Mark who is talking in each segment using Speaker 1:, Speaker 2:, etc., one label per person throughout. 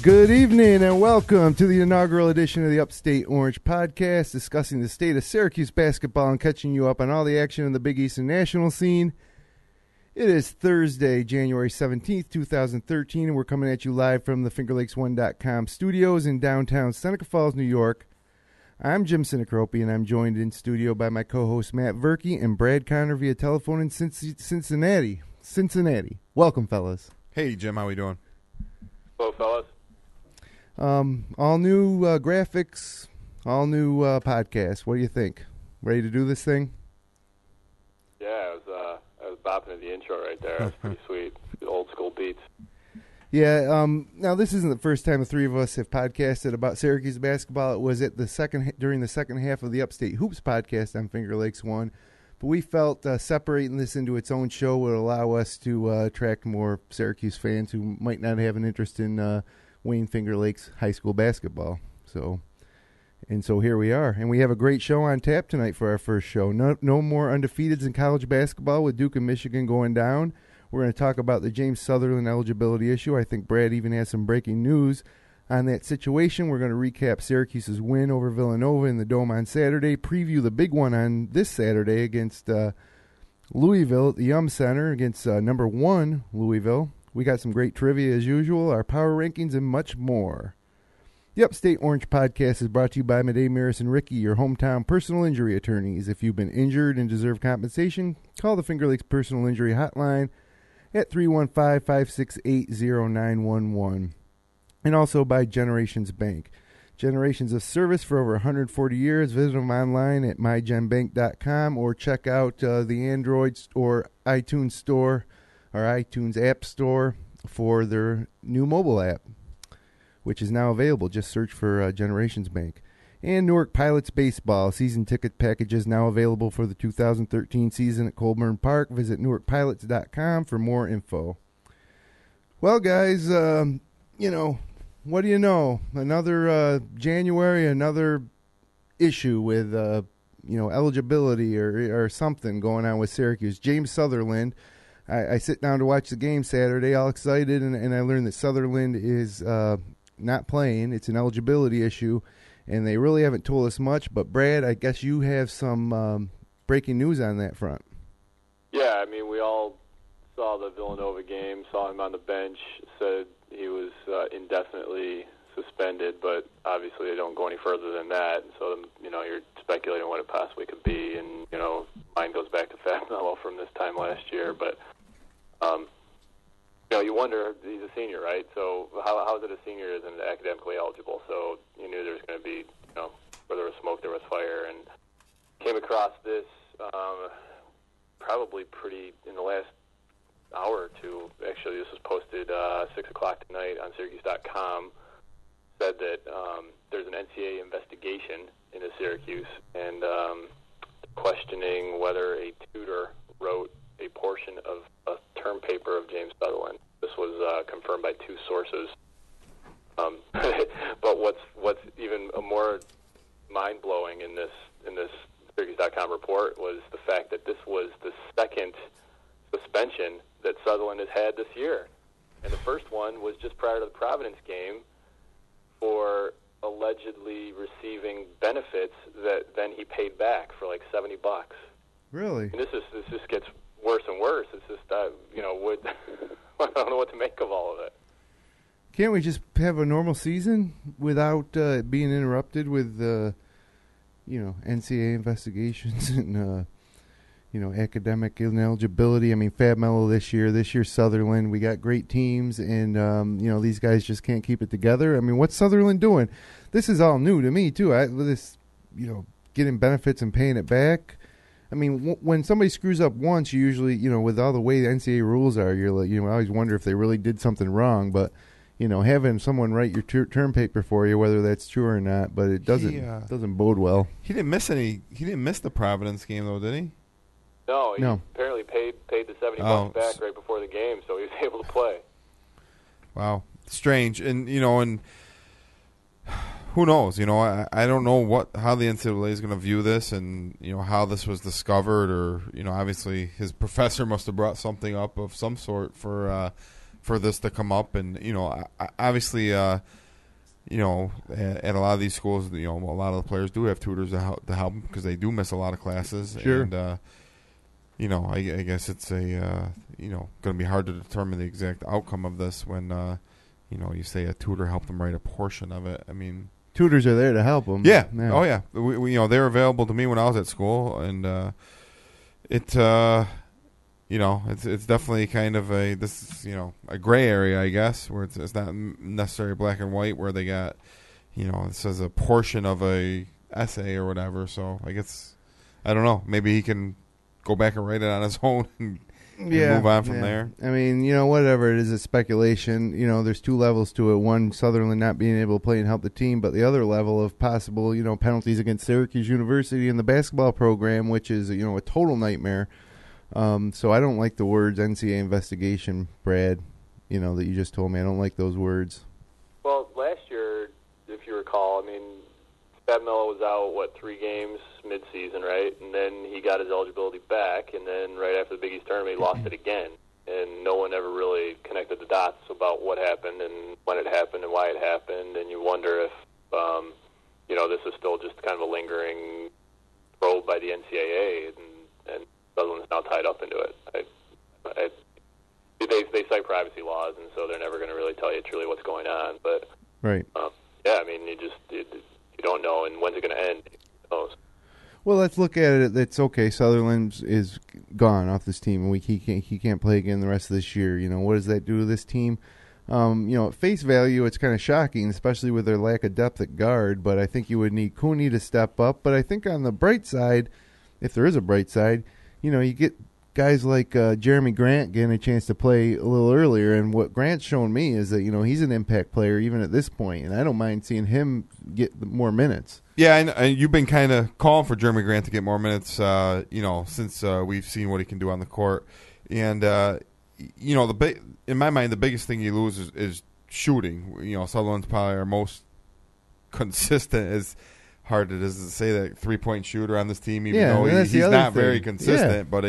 Speaker 1: Good evening and welcome to the inaugural edition of the Upstate Orange podcast, discussing the state of Syracuse basketball and catching you up on all the action in the Big East and national scene. It is Thursday, January 17th, 2013, and we're coming at you live from the FingerLakes1.com studios in downtown Seneca Falls, New York. I'm Jim Sinacropi, and I'm joined in studio by my co-host Matt Verke and Brad Connor via telephone in Cincinnati. Welcome, fellas.
Speaker 2: Hey, Jim, how we doing?
Speaker 3: Hello, fellas.
Speaker 1: All new graphics, all new podcast. What do you think? Ready to do this thing?
Speaker 3: Yeah, I was bopping at the intro right there. That's pretty sweet. The old school beats.
Speaker 1: Yeah. Now this isn't the first time the three of us have podcasted about Syracuse basketball. It was during the second half of the Upstate Hoops podcast on Finger Lakes One, but we felt separating this into its own show would allow us to attract more Syracuse fans who might not have an interest in Wayne Finger Lakes high school basketball. So here we are, and we have a great show on tap tonight for our first show. No more undefeateds in college basketball with Duke and Michigan going down. We're going to talk about the James Southerland eligibility issue. I think Brad even has some breaking news on that situation. We're going to recap Syracuse's win over Villanova in the Dome on Saturday, preview the big one on this Saturday against Louisville at the Yum Center against number 1 Louisville. We got some great trivia as usual, our power rankings, and much more. The Upstate Orange podcast is brought to you by Madej Maris and Ricky, your hometown personal injury attorneys. If you've been injured and deserve compensation, call the Finger Lakes Personal Injury Hotline at 315-568-0911. And also by Generations Bank. Generations of service for over 140 years. Visit them online at mygenbank.com or check out the Android or iTunes store or iTunes App Store for their new mobile app, which is now available. Just search for Generations Bank. And Newark Pilots Baseball. Season ticket packages now available for the 2013 season at Colburn Park. Visit newarkpilots.com for more info. Well, guys, what do you know? Another January, another issue with, eligibility or something going on with Syracuse. James Southerland. I sit down to watch the game Saturday, all excited, and I learned that Southerland is not playing. It's an eligibility issue, and they really haven't told us much. But, Brad, I guess you have some breaking news on that front.
Speaker 3: Yeah, I mean, we all saw the Villanova game, saw him on the bench, said he was indefinitely suspended, but obviously they don't go any further than that. So, you're speculating what it possibly could be, and, mine goes back to Fat Mello from this time last year, but you wonder, he's a senior, right? So how is it a senior isn't academically eligible? So you knew there was going to be, where there was smoke, there was fire, and came across this probably pretty in the last hour or two. Actually, this was posted 6 o'clock tonight on Syracuse.com. Said that there's an NCAA investigation into Syracuse and questioning whether a tutor wrote a portion of a term paper of James Southerland. This was confirmed by 2 sources. But what's even more mind-blowing in this Syracuse.com report was the fact that this was the second suspension that Southerland has had this year. And the first one was just prior to the Providence game for allegedly receiving benefits that then he paid back for like $70.
Speaker 1: Really?
Speaker 3: And this just gets worse and worse. It's just I don't know what to make of all of it.
Speaker 1: Can't we just have a normal season without being interrupted with NCAA investigations and academic ineligibility? I mean, Fab Mello this year Southerland. We got great teams, and these guys just can't keep it together. I mean, what's Southerland doing? This is all new to me too. Getting benefits and paying it back. I mean, when somebody screws up once, you usually, with all the way the NCAA rules are, you're like, I always wonder if they really did something wrong. But having someone write your term paper for you, whether that's true or not, but it doesn't bode well.
Speaker 2: He didn't miss the Providence game though, did he?
Speaker 3: No, he apparently paid the $70 back right before the game, so he was able to play.
Speaker 2: Wow, strange, and who knows? I don't know how the NCAA is going to view this, and how this was discovered, or obviously his professor must have brought something up of some sort for this to come up, and obviously at a lot of these schools, a lot of the players do have tutors to help them because they do miss a lot of classes.
Speaker 1: Sure.
Speaker 2: And I guess it's going to be hard to determine the exact outcome of this when you say a tutor helped them write a portion of it. I mean,
Speaker 1: tutors are there to help them.
Speaker 2: Yeah. Oh yeah. We they were available to me when I was at school, and it's definitely kind of a gray area, I guess, where it's not necessarily black and white, where they got it says a portion of a essay or whatever. So I guess I don't know. Maybe he can go back and write it on his own and move on from there.
Speaker 1: I mean, whatever it is, it's speculation. There's two levels to it. One, Southerland not being able to play and help the team, but the other level of possible, penalties against Syracuse University and the basketball program, which is, a total nightmare. So I don't like the words NCAA investigation, Brad, that you just told me. I don't like those words.
Speaker 3: Well, last year, if you recall, Fab Melo was out, 3 games mid-season, right? And then he got his eligibility back, and then right after the Big East tournament, he lost it again. And no one ever really connected the dots about what happened and when it happened and why it happened. And you wonder if, this is still just kind of a lingering probe by the NCAA, and Sutherland's now tied up into it. They cite privacy laws, and so they're never going to really tell you truly what's going on. But
Speaker 1: right,
Speaker 3: you don't know, and when's it going to end? Who knows?
Speaker 1: Well, let's look at it. It's okay. Southerland is gone off this team, and he can't play again the rest of this year. What does that do to this team? At face value, it's kind of shocking, especially with their lack of depth at guard. But I think you would need Cooney to step up. But I think on the bright side, if there is a bright side, you get guys like Jeremy Grant getting a chance to play a little earlier. And what Grant's shown me is that, he's an impact player even at this point, and I don't mind seeing him get more minutes.
Speaker 2: Yeah, and you've been kind of calling for Jeremy Grant to get more minutes, since we've seen what he can do on the court. And, in my mind, the biggest thing you lose is shooting. Sutherland's probably our most consistent, as hard it is to say that, 3-point shooter on this team, even though he's not very consistent. Yeah. But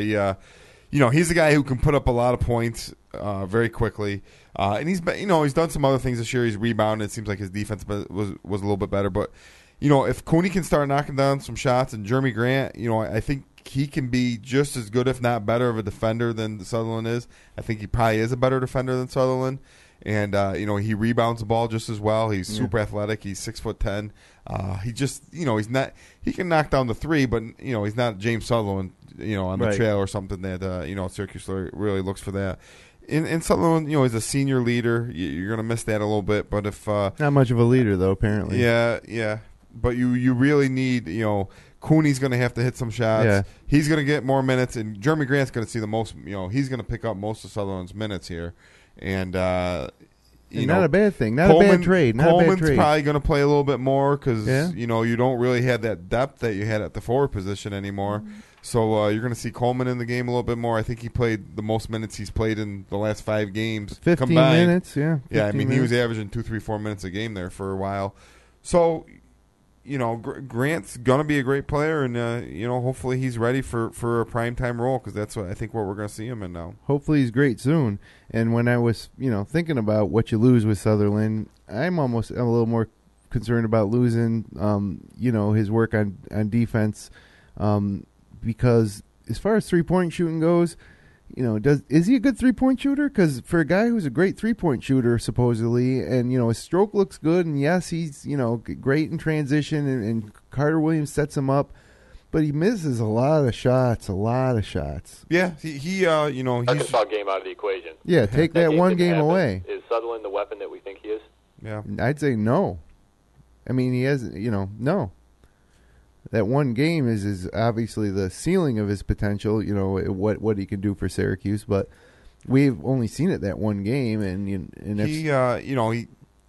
Speaker 2: he's a guy who can put up a lot of points very quickly. And he's done some other things this year. He's rebounded. It seems like his defense was a little bit better. But if Cooney can start knocking down some shots, and Jeremy Grant, I think he can be just as good, if not better, of a defender than Sutherland is. I think he probably is a better defender than Sutherland. And, he rebounds the ball just as well. He's super athletic. He's 6'10". He just, he's not, he can knock down the three, but, he's not James Southerland, on the trail or something that, Syracuse really looks for that. And Southerland, he's a senior leader. You're going to miss that a little bit, but if,
Speaker 1: not much of a leader though, apparently.
Speaker 2: Yeah. But you really need, Cooney's going to have to hit some shots. Yeah. He's going to get more minutes, and Jeremy Grant's going to see the most, he's going to pick up most of Sutherland's minutes here. And,
Speaker 1: not a bad thing. Not a bad trade.
Speaker 2: Coleman's probably going to play a little bit more because, you don't really have that depth that you had at the forward position anymore. Mm-hmm. So you're going to see Coleman in the game a little bit more. I think he played the most minutes he's played in the last 5 games
Speaker 1: 15
Speaker 2: combined.
Speaker 1: Minutes, yeah.
Speaker 2: Yeah, I mean, he was averaging 2, 3, 4 minutes a game there for a while. So, Grant's going to be a great player, and, hopefully he's ready for a primetime role because that's what we're going to see him in now.
Speaker 1: Hopefully he's great soon. And when I was, thinking about what you lose with Southerland, I'm a little more concerned about losing, his work on defense because as far as three-point shooting goes, is he a good three-point shooter? Because for a guy who's a great three-point shooter, supposedly, and, his stroke looks good, and yes, he's, great in transition, and Carter Williams sets him up, but he misses a lot of shots.
Speaker 2: Yeah, he
Speaker 3: Arkansas game out of the equation.
Speaker 1: Yeah, take that one game away.
Speaker 3: Is Sutherland the weapon that we think he is?
Speaker 2: Yeah.
Speaker 1: I'd say no. I mean, he has, no. That one game is obviously the ceiling of his potential, what he can do for Syracuse. But, we've only seen it that one game, and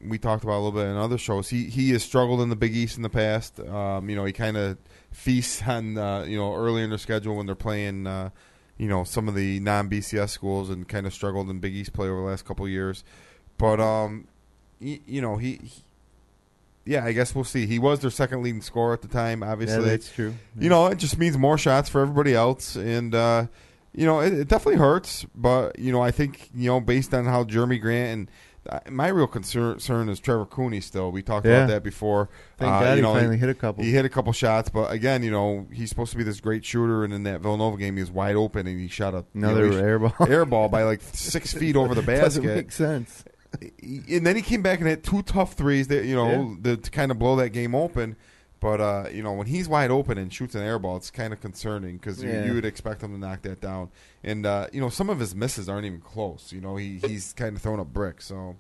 Speaker 2: we talked about a little bit in other shows. He has struggled in the Big East in the past. He kind of feasts on early in their schedule when they're playing some of the non-BCS schools, and kind of struggled in Big East play over the last couple of years. But I guess we'll see. He was their second leading scorer at the time. Obviously,
Speaker 1: yeah, that's true. Yeah.
Speaker 2: It just means more shots for everybody else, and it definitely hurts. But I think based on how Jeremy Grant and my real concern is Trevor Cooney. Still, we talked about that before.
Speaker 1: Thank God he finally hit a couple.
Speaker 2: He hit a couple shots, but again, he's supposed to be this great shooter, and in that Villanova game, he was wide open, and he shot
Speaker 1: another air ball
Speaker 2: by like 6 feet over the basket.
Speaker 1: Doesn't make sense.
Speaker 2: And then he came back and hit 2 tough threes that to kind of blow that game open. But when he's wide open and shoots an air ball, it's kind of concerning because you would expect him to knock that down. And some of his misses aren't even close. He's kind of throwing up bricks. So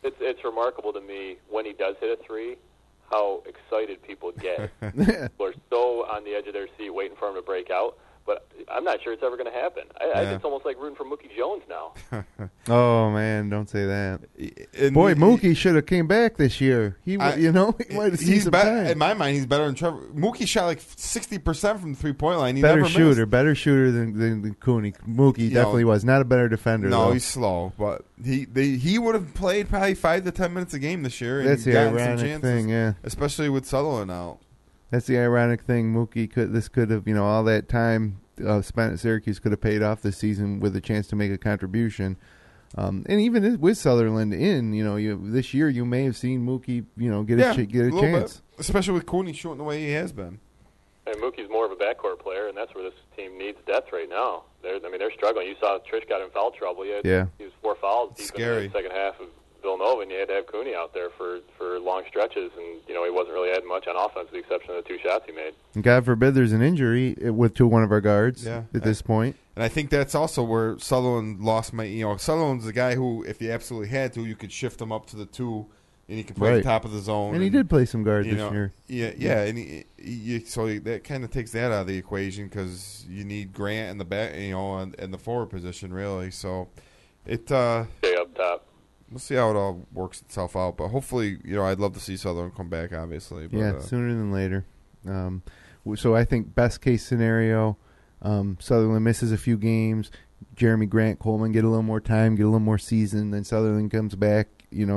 Speaker 3: it's remarkable to me when he does hit a three, how excited people get. People are so on the edge of their seat waiting for him to break out. But I'm not sure it's ever going to happen. It's almost like rooting for Mookie Jones now.
Speaker 1: Oh man, don't say that.
Speaker 2: And
Speaker 1: boy, Mookie should have came back this year. He might have seen some time.
Speaker 2: In my mind, he's better than Trevor. Mookie shot like 60% from the 3-point line.
Speaker 1: Better shooter than Cooney. Mookie definitely was not a better defender.
Speaker 2: No,
Speaker 1: though.
Speaker 2: He's slow, but he would have played probably 5 to 10 minutes a game this year.
Speaker 1: That's
Speaker 2: and
Speaker 1: the ironic thing, yeah.
Speaker 2: Especially with Southerland out.
Speaker 1: That's the ironic thing. Mookie could have all that time spent at Syracuse could have paid off this season with a chance to make a contribution. And even with Southerland this year, you may have seen Mookie get a chance,
Speaker 2: bit. Especially with Cooney shooting the way he has been.
Speaker 3: And Mookie's more of a backcourt player, and that's where this team needs depth right now. They're struggling. You saw Trish got in foul trouble. He was 4 fouls deep in the second half of Villanova, and you had to have Cooney out there for long stretches, and he wasn't really adding much on offense with the exception of the 2 shots he made.
Speaker 1: And God forbid there's an injury to one of our guards at this point.
Speaker 2: And I think that's also where Southerland lost Southerland's the guy who, if you absolutely had to, you could shift him up to the 2, and he could play at the top of the zone.
Speaker 1: And he did play some guard this year.
Speaker 2: Yeah, and so that kind of takes that out of the equation because you need Grant in the back, in the forward position really. So
Speaker 3: stay up top.
Speaker 2: We'll see how it all works itself out, but hopefully, I'd love to see Southerland come back, obviously. But,
Speaker 1: sooner than later. So I think best case scenario, Southerland misses a few games, Jeremy Grant, Coleman get a little more time, get a little more season, then Southerland comes back,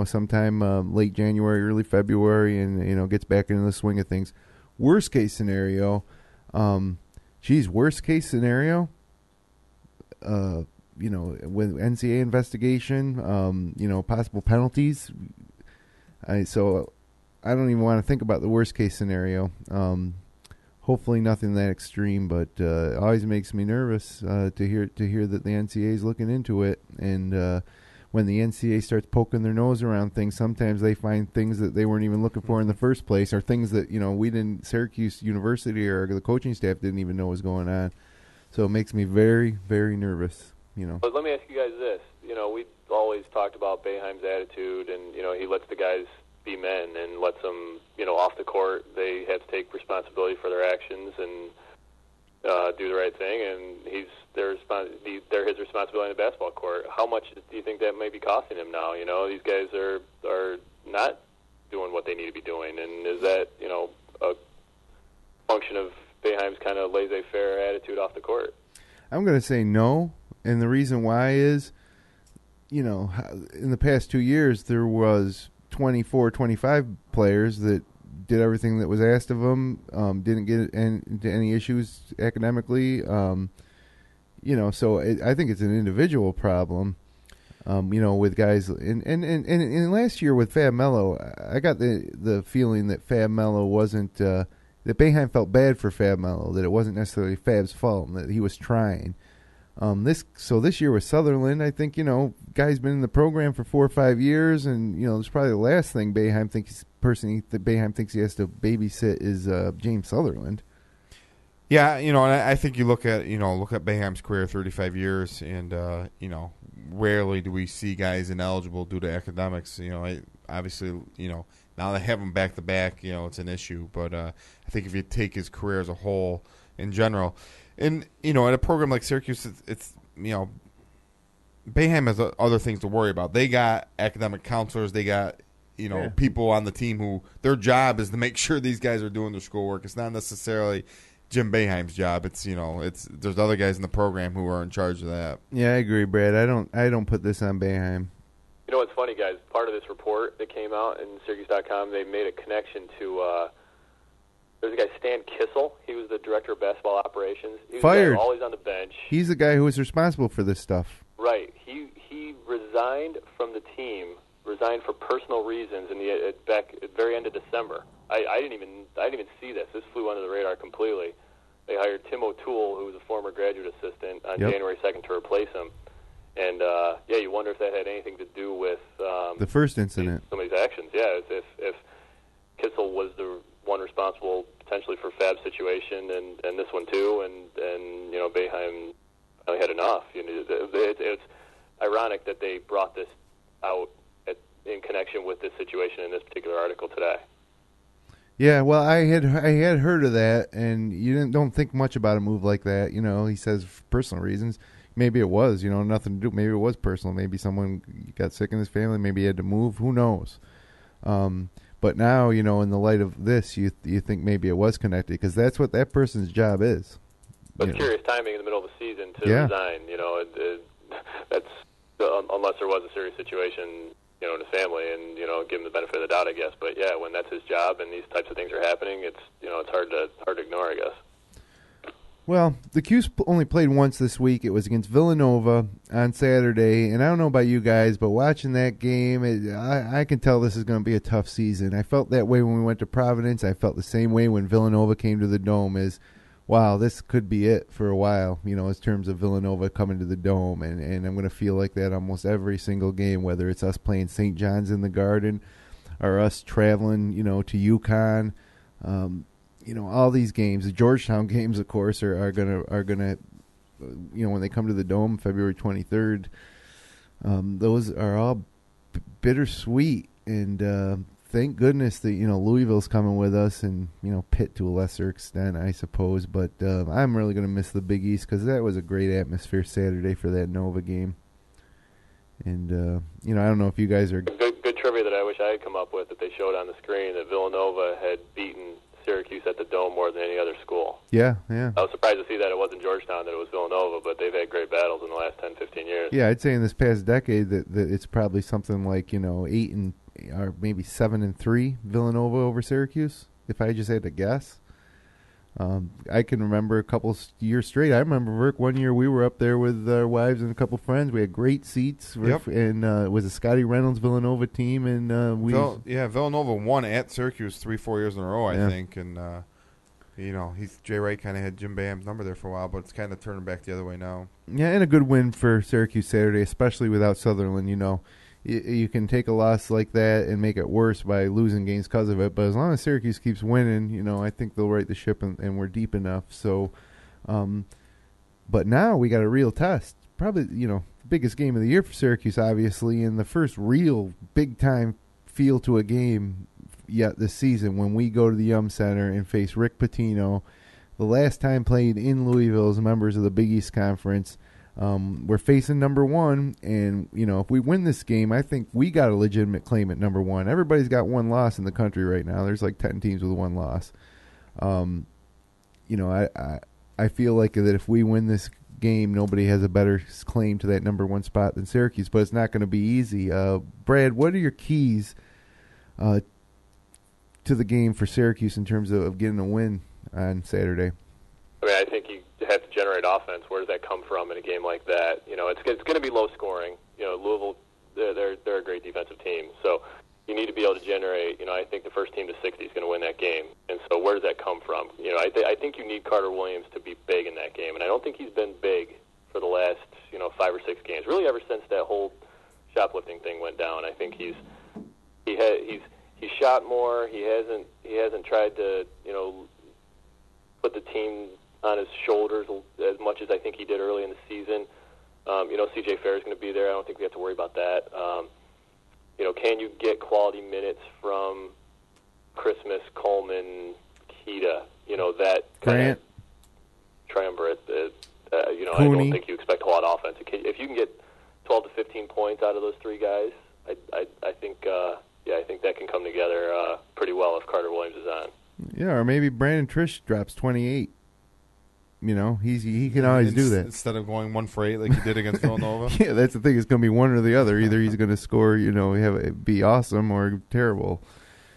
Speaker 1: sometime late January, early February, and gets back into the swing of things. Worst case scenario, worst case scenario. With NCAA investigation, possible penalties. So I don't even want to think about the worst case scenario. Hopefully nothing that extreme, but it always makes me nervous to hear that the NCAA is looking into it. And when the NCAA starts poking their nose around things, sometimes they find things that they weren't even looking for in the first place, or things that Syracuse University or the coaching staff didn't even know was going on. So it makes me very, very nervous.
Speaker 3: But let me ask you guys this. We always talked about Boeheim's attitude, and, he lets the guys be men and lets them, off the court. They have to take responsibility for their actions and do the right thing, and they're his responsibility in the basketball court. How much do you think that may be costing him now? These guys are not doing what they need to be doing, and is that, a function of Boeheim's kind of laissez-faire attitude off the court?
Speaker 1: I'm going to say no. And the reason why is, in the past 2 years, there was 24, 25 players that did everything that was asked of them, didn't get into any issues academically. So I think it's an individual problem, with guys. And last year with Fab Melo, I got the feeling that Fab Melo wasn't, that Boeheim felt bad for Fab Melo, that it wasn't necessarily Fab's fault, and that he was trying. This year with Southerland, I think, guy's been in the program for 4 or 5 years, and, it's probably the last thing Boeheim thinks he has to babysit is James Southerland.
Speaker 2: Yeah, and I think you look at Boeheim's career, 35 years, and, rarely do we see guys ineligible due to academics. Obviously, now they have him back-to-back, it's an issue. But I think if you take his career as a whole in general, and, at a program like Syracuse, it's Boeheim has other things to worry about. They got academic counselors. They got people on the team who their job is to make sure these guys are doing their schoolwork. It's not necessarily Jim Boeheim's job. It's there's other guys in the program who are in charge of that.
Speaker 1: Yeah, I agree, Brad. I don't put this on Boeheim.
Speaker 3: You know what's funny, guys? Part of this report that came out in Syracuse.com, they made a connection to there's a guy, Stan Kissel. He was the director of basketball operations. He was
Speaker 1: Fired.
Speaker 3: Always on the bench.
Speaker 1: He's the guy who was responsible for this stuff.
Speaker 3: Right. He resigned from the team, resigned for personal reasons, back at the very end of December. I didn't even see this. This flew under the radar completely. They hired Tim O'Toole, who was a former graduate assistant, on January 2nd to replace him. And you wonder if that had anything to do with
Speaker 1: the first incident.
Speaker 3: Some of these actions. Yeah, if Kissel was the one responsible potentially for Fab's situation and this one too, and Boeheim had enough. It's ironic that they brought this out in connection with this situation in this particular article today.
Speaker 1: Yeah, well, I had heard of that, and you don't think much about a move like that. He says for personal reasons. Maybe it was, nothing to do. Maybe it was personal. Maybe someone got sick in his family. Maybe he had to move. Who knows? But now, in the light of this, you think maybe it was connected because that's what that person's job is.
Speaker 3: But it's curious timing in the middle of the season to resign. That's unless there was a serious situation, in his family, and give him the benefit of the doubt, I guess. But yeah, when that's his job and these types of things are happening, it's it's hard to ignore, I guess.
Speaker 1: Well, the Cuse only played once this week. It was against Villanova on Saturday, and I don't know about you guys, but watching that game, I can tell this is going to be a tough season. I felt that way when we went to Providence. I felt the same way when Villanova came to the Dome wow, this could be it for a while, in terms of Villanova coming to the Dome, and I'm going to feel like that almost every single game, whether it's us playing St. John's in the Garden or us traveling, to UConn. All these games, the Georgetown games, of course, are gonna, when they come to the Dome, February 23rd, those are all bittersweet, and thank goodness that Louisville's coming with us, and Pitt to a lesser extent, I suppose. But I'm really gonna miss the Big East because that was a great atmosphere Saturday for that Nova game, and I don't know if you guys are
Speaker 3: good trivia that I wish I had come up with that they showed on the screen that Villanova had beaten Syracuse at the Dome more than any other school.
Speaker 1: Yeah.
Speaker 3: I was surprised to see that it wasn't Georgetown, that it was Villanova, but they've had great battles in the last 10, 15 years.
Speaker 1: Yeah, I'd say in this past decade that it's probably something like, 8 or maybe 7-3 Villanova over Syracuse, if I just had to guess. I can remember a couple years straight. I remember, Rick, one year we were up there with our wives and a couple friends. We had great seats.
Speaker 2: Yep.
Speaker 1: And it was a Scotty Reynolds Villanova team. And
Speaker 2: Villanova won at Syracuse 3-4 years in a row, I think. And, Jay Wright kind of had Jim Boeheim's number there for a while, but it's kind of turning back the other way now.
Speaker 1: Yeah, and a good win for Syracuse Saturday, especially without Southerland, You can take a loss like that and make it worse by losing games because of it. But as long as Syracuse keeps winning, I think they'll right the ship and we're deep enough. So, but now we got a real test. Probably, the biggest game of the year for Syracuse, obviously, and the first real big-time feel to a game yet this season when we go to the Yum Center and face Rick Pitino. The last time played in Louisville as members of the Big East Conference. We're facing number one, and, if we win this game, I think we got a legitimate claim at number one. Everybody's got one loss in the country right now. There's like 10 teams with one loss. I feel like that if we win this game, nobody has a better claim to that number one spot than Syracuse, but it's not going to be easy. Brad, what are your keys to the game for Syracuse in terms of getting a win on Saturday?
Speaker 3: I think you have to generate offense. Where does that come from in a game like that? It's going to be low scoring. Louisville, they're a great defensive team, so you need to be able to generate. I think the first team to 60 is going to win that game, and so where does that come from? I think you need Carter Williams to be big in that game, and I don't think he's been big for the last 5 or 6 games. Really, ever since that whole shoplifting thing went down, I think he's shot more. He hasn't tried to put the team on his shoulders as much as I think he did early in the season. C.J. Fair is going to be there. I don't think we have to worry about that. Can you get quality minutes from Christmas, Coleman, Keita? That kind of triumvirate. I don't think you expect a lot of offense. If you can get 12 to 15 points out of those three guys. I think I think that can come together pretty well if Carter Williams is on.
Speaker 1: Yeah, or maybe Brandon Trish drops 28. You know, he can always do that.
Speaker 2: Instead of going 1 for 8 like he did against Villanova.
Speaker 1: Yeah, that's the thing. It's going to be one or the other. Either he's going to score, be awesome or terrible.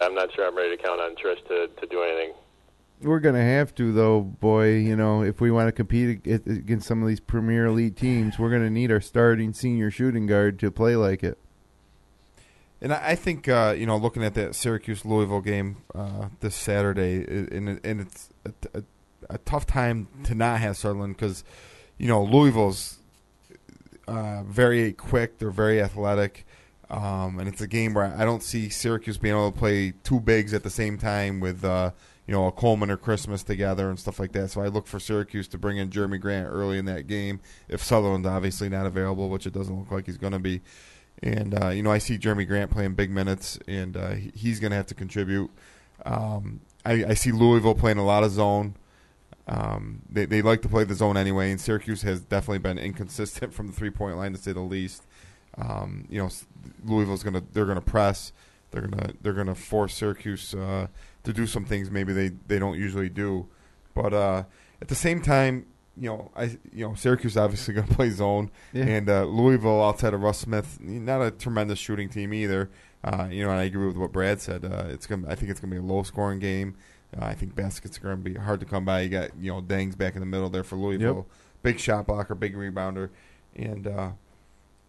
Speaker 3: I'm not sure I'm ready to count on Trish to do anything.
Speaker 1: We're going to have to, though, boy. If we want to compete against some of these premier elite teams, we're going to need our starting senior shooting guard to play like it.
Speaker 2: And I think, looking at that Syracuse-Louisville game this Saturday, and it's a tough time to not have Southerland because, Louisville's very quick. They're very athletic. And it's a game where I don't see Syracuse being able to play two bigs at the same time with, a Coleman or Christmas together and stuff like that. So I look for Syracuse to bring in Jeremy Grant early in that game if Sutherland's obviously not available, which it doesn't look like he's going to be. And, I see Jeremy Grant playing big minutes, and he's going to have to contribute. I see Louisville playing a lot of zone. They like to play the zone anyway, and Syracuse has definitely been inconsistent from the three-point line, to say the least. Louisville's they're gonna press. They're gonna force Syracuse to do some things maybe they don't usually do. But at the same time, Syracuse obviously gonna play zone, and Louisville outside of Russ Smith, not a tremendous shooting team either. And I agree with what Brad said. I think it's gonna be a low-scoring game. I think baskets are going to be hard to come by. You got, Dangs back in the middle there for Louisville. Yep. Big shot blocker, big rebounder. And,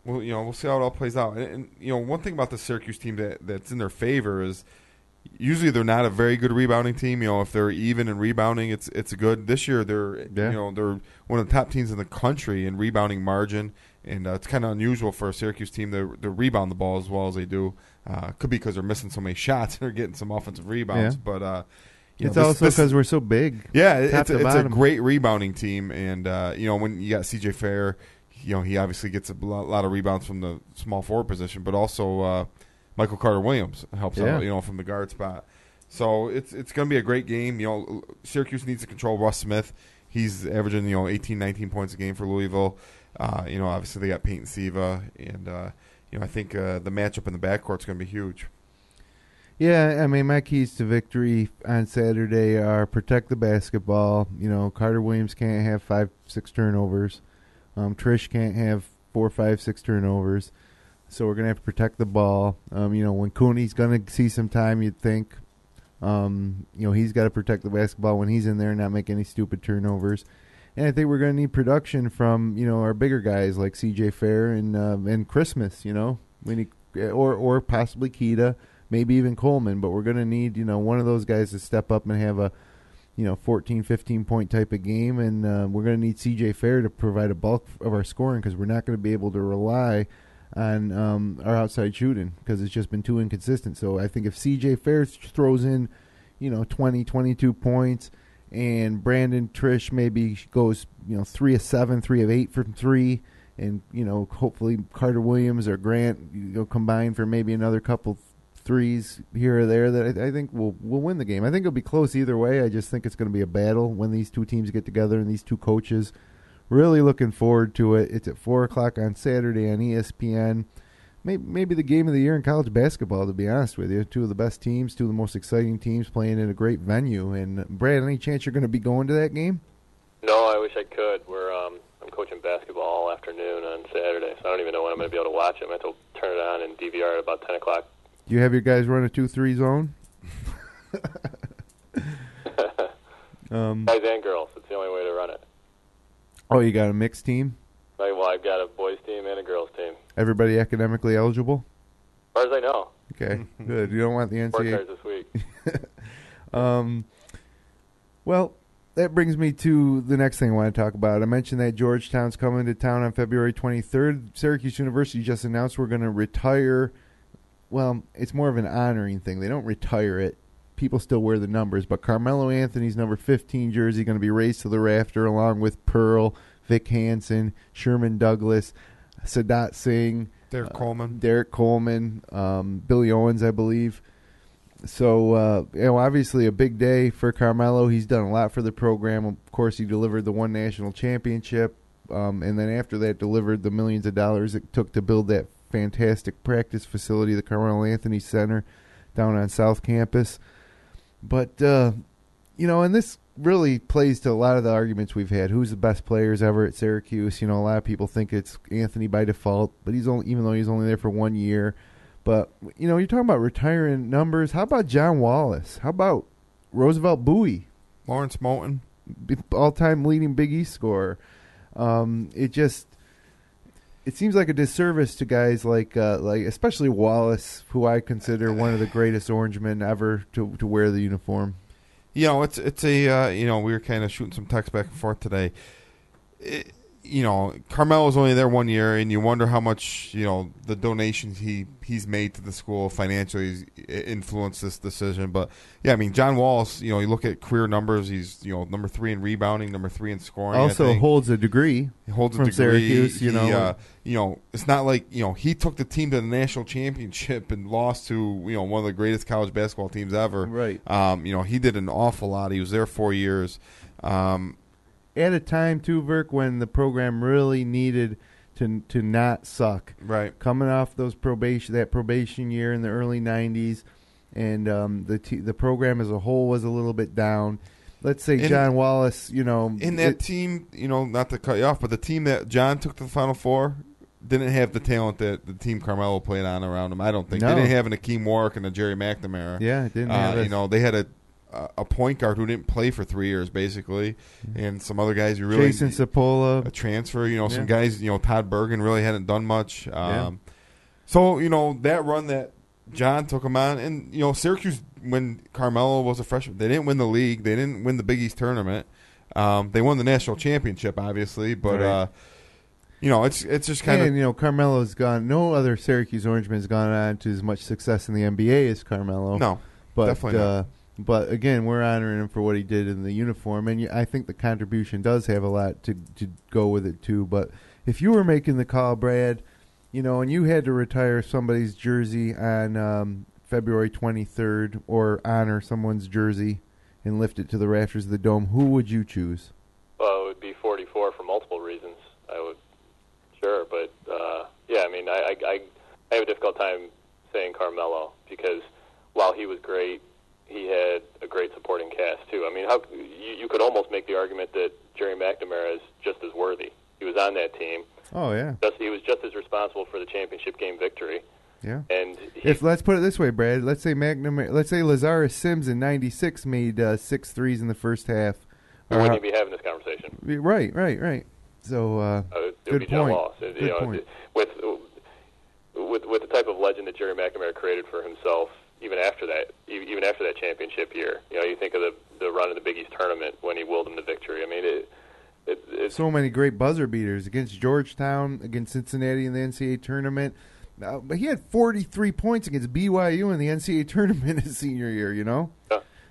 Speaker 2: we'll see how it all plays out. And one thing about the Syracuse team that's in their favor is usually they're not a very good rebounding team. If they're even in rebounding, it's good. This year they're one of the top teams in the country in rebounding margin. And it's kind of unusual for a Syracuse team to rebound the ball as well as they do. Could be because they're missing so many shots and they're getting some offensive rebounds. Yeah. But
Speaker 1: it's also because we're so big.
Speaker 2: Yeah, it's a great rebounding team, and when you got C.J. Fair, he obviously gets a lot of rebounds from the small forward position, but also Michael Carter Williams helps out, from the guard spot. So it's going to be a great game. Syracuse needs to control Russ Smith. He's averaging 18, 19 points a game for Louisville. Obviously they got Peyton Siva, and I think the matchup in the backcourt is going to be huge.
Speaker 1: Yeah, I mean, my keys to victory on Saturday are protect the basketball. Carter Williams can't have 5-6 turnovers. Trish can't have 4, 5, 6 turnovers. So we're going to have to protect the ball. When Cooney's going to see some time, you'd think. He's got to protect the basketball when he's in there and not make any stupid turnovers. And I think we're going to need production from, our bigger guys like C.J. Fair and Christmas, We need, or possibly Keita. Maybe even Coleman, but we're going to need, one of those guys to step up and have a, 14, 15-point type of game, and we're going to need C.J. Fair to provide a bulk of our scoring because we're not going to be able to rely on our outside shooting because it's just been too inconsistent. So I think if C.J. Fair throws in, 20, 22 points, and Brandon Trish maybe goes, 3 of 7, 3 of 8 from 3, and, hopefully Carter Williams or Grant combine for maybe another couple threes here or there, that I think we'll win the game. I think it'll be close either way. I just think it's going to be a battle when these two teams get together and these two coaches. Really looking forward to it. It's at 4 o'clock on Saturday on ESPN. Maybe the game of the year in college basketball, to be honest with you. Two of the best teams, two of the most exciting teams playing in a great venue. And Brad, any chance you're going to be going to that game?
Speaker 3: No, I wish I could. I'm coaching basketball all afternoon on Saturday, so I don't even know when I'm going to be able to watch it. I have to turn it on and DVR at about 10 o'clock.
Speaker 1: You have your guys run a 2-3 zone?
Speaker 3: Guys and girls. It's the only way to run it.
Speaker 1: Oh, you got a mixed team?
Speaker 3: Well, I've got a boys team and a girls team.
Speaker 1: Everybody academically eligible?
Speaker 3: As far as I know.
Speaker 1: Okay, good. You don't want the NCAA.
Speaker 3: Work cards this week.
Speaker 1: Well, that brings me to the next thing I want to talk about. I mentioned that Georgetown's coming to town on February 23rd. Syracuse University just announced we're going to retire. Well, it's more of an honoring thing. They don't retire it. People still wear the numbers. But Carmelo Anthony's number 15 jersey going to be raised to the rafter along with Pearl, Vic Hansen, Sherman Douglas, Sadat Singh.
Speaker 2: Derek Coleman.
Speaker 1: Billy Owens, I believe. So, obviously a big day for Carmelo. He's done a lot for the program. Of course, he delivered the one national championship. and then after that delivered the millions of dollars it took to build that fantastic practice facility, the Carmelo Anthony Center down on South Campus. But, and this really plays to a lot of the arguments we've had. Who's the best players ever at Syracuse? A lot of people think it's Anthony by default, but even though he's only there for 1 year. But, you're talking about retiring numbers. How about John Wallace? How about Roosevelt Bowie?
Speaker 2: Lawrence Moulton?
Speaker 1: All-time leading Big East scorer. It seems like a disservice to guys like especially Wallace, who I consider one of the greatest Orangemen ever to wear the uniform.
Speaker 2: It's a we were kind of shooting some text back and forth today. Carmelo's only there 1 year, and you wonder how much the donations he's made to the school financially influenced this decision. But yeah, I mean John Wallace, you look at career numbers, he's number 3 in rebounding, number 3 in scoring.
Speaker 1: Also holds a degree.
Speaker 2: He holds
Speaker 1: from
Speaker 2: a degree.
Speaker 1: Syracuse.
Speaker 2: It's not like he took the team to the national championship and lost to one of the greatest college basketball teams ever.
Speaker 1: Right.
Speaker 2: He did an awful lot. He was there 4 years.
Speaker 1: At a time, too, Virk, when the program really needed to not suck.
Speaker 2: Right.
Speaker 1: Coming off that probation year in the early 90s, and the program as a whole was a little bit down. Let's say John Wallace,
Speaker 2: In that team, not to cut you off, but the team that John took to the Final Four didn't have the talent that the team Carmelo played on around him, I don't think. No. They didn't have an Akeem Warwick and a Jerry McNamara.
Speaker 1: Yeah, it didn't have
Speaker 2: they had a point guard who didn't play for 3 years, basically, and some other guys who really...
Speaker 1: Jason Sapola.
Speaker 2: A transfer, some guys, Todd Bergen really hadn't done much. So, that run that John took him on, and, Syracuse, when Carmelo was a freshman, they didn't win the league. They didn't win the Big East tournament. They won the national championship, obviously, but... Right. It's just kind of...
Speaker 1: And, Carmelo's gone... No other Syracuse Orangeman has gone on to as much success in the NBA as Carmelo.
Speaker 2: No, definitely not.
Speaker 1: But, again, we're honoring him for what he did in the uniform, and I think the contribution does have a lot to go with it, too. But if you were making the call, Brad, and you had to retire somebody's jersey on February 23rd or honor someone's jersey and lift it to the rafters of the Dome, who would you choose?
Speaker 3: Well, it would be 44 for multiple reasons. Sure, but, I have a difficult time saying Carmelo because while he was great, he had a great supporting cast, too. I mean, you could almost make the argument that Jerry McNamara is just as worthy. He was on that team.
Speaker 1: Oh, yeah.
Speaker 3: He was just as responsible for the championship game victory.
Speaker 1: Yeah. And let's put it this way, Brad. Let's say Lazarus Sims in '96 made 6 threes in the first half.
Speaker 3: We wouldn't be having this conversation.
Speaker 1: Right. So, good point. Good point.
Speaker 3: With the type of legend that Jerry McNamara created for himself, even after that championship year, you think of the run in the Big East tournament when he willed them to victory. I mean, it's
Speaker 1: so many great buzzer beaters against Georgetown, against Cincinnati in the NCAA tournament. But he had 43 points against BYU in the NCAA tournament his senior year.
Speaker 3: Yeah.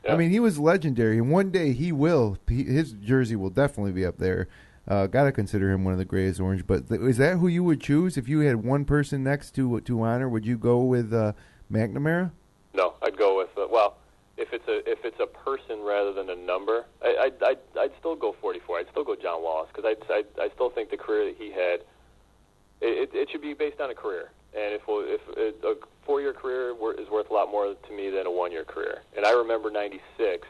Speaker 1: I mean, he was legendary, and one day his jersey will definitely be up there. Got to consider him one of the greatest Orange. But is that who you would choose if you had one person next to honor? Would you go with McNamara?
Speaker 3: No, I'd go with if it's a person rather than a number, I'd still go 44. I'd still go John Wallace because I still think the career that he had, it should be based on a career. And if a 4-year career is worth a lot more to me than a 1-year career. And I remember '96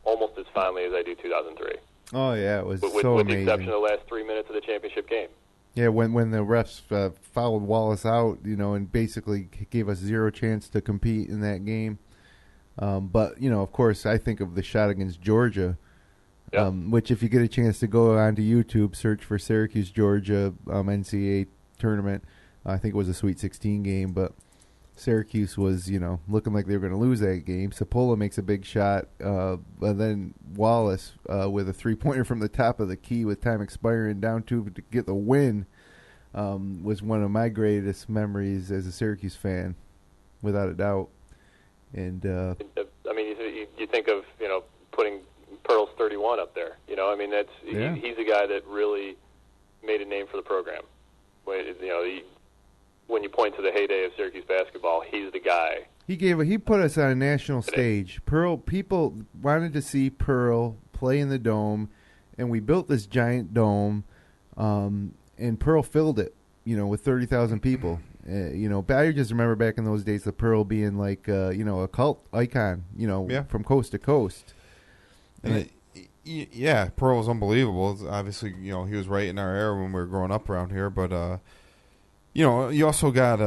Speaker 3: almost as fondly as I do 2003.
Speaker 1: Oh yeah, it was so
Speaker 3: with
Speaker 1: amazing.
Speaker 3: the exception of the last 3 minutes of the championship game.
Speaker 1: Yeah, when the refs fouled Wallace out, and basically gave us zero chance to compete in that game. But, of course, I think of the shot against Georgia, which if you get a chance to go onto YouTube, search for Syracuse, Georgia NCAA tournament. I think it was a Sweet 16 game, but Syracuse was, looking like they were going to lose that game. Sapola makes a big shot, but then Wallace with a three-pointer from the top of the key with time expiring down to get the win was one of my greatest memories as a Syracuse fan, without a doubt. And
Speaker 3: I mean, you think of putting Pearl's 31 up there. He's a guy that really made a name for the program. When you point to the heyday of Syracuse basketball, he's the guy.
Speaker 1: He put us on a national stage. People wanted to see Pearl play in the Dome, and we built this giant dome. and Pearl filled it, with 30,000 people. But I just remember back in those days the Pearl being like, a cult icon, from coast to coast.
Speaker 2: And Pearl was unbelievable. It's obviously, he was right in our era when we were growing up around here. But, you also got,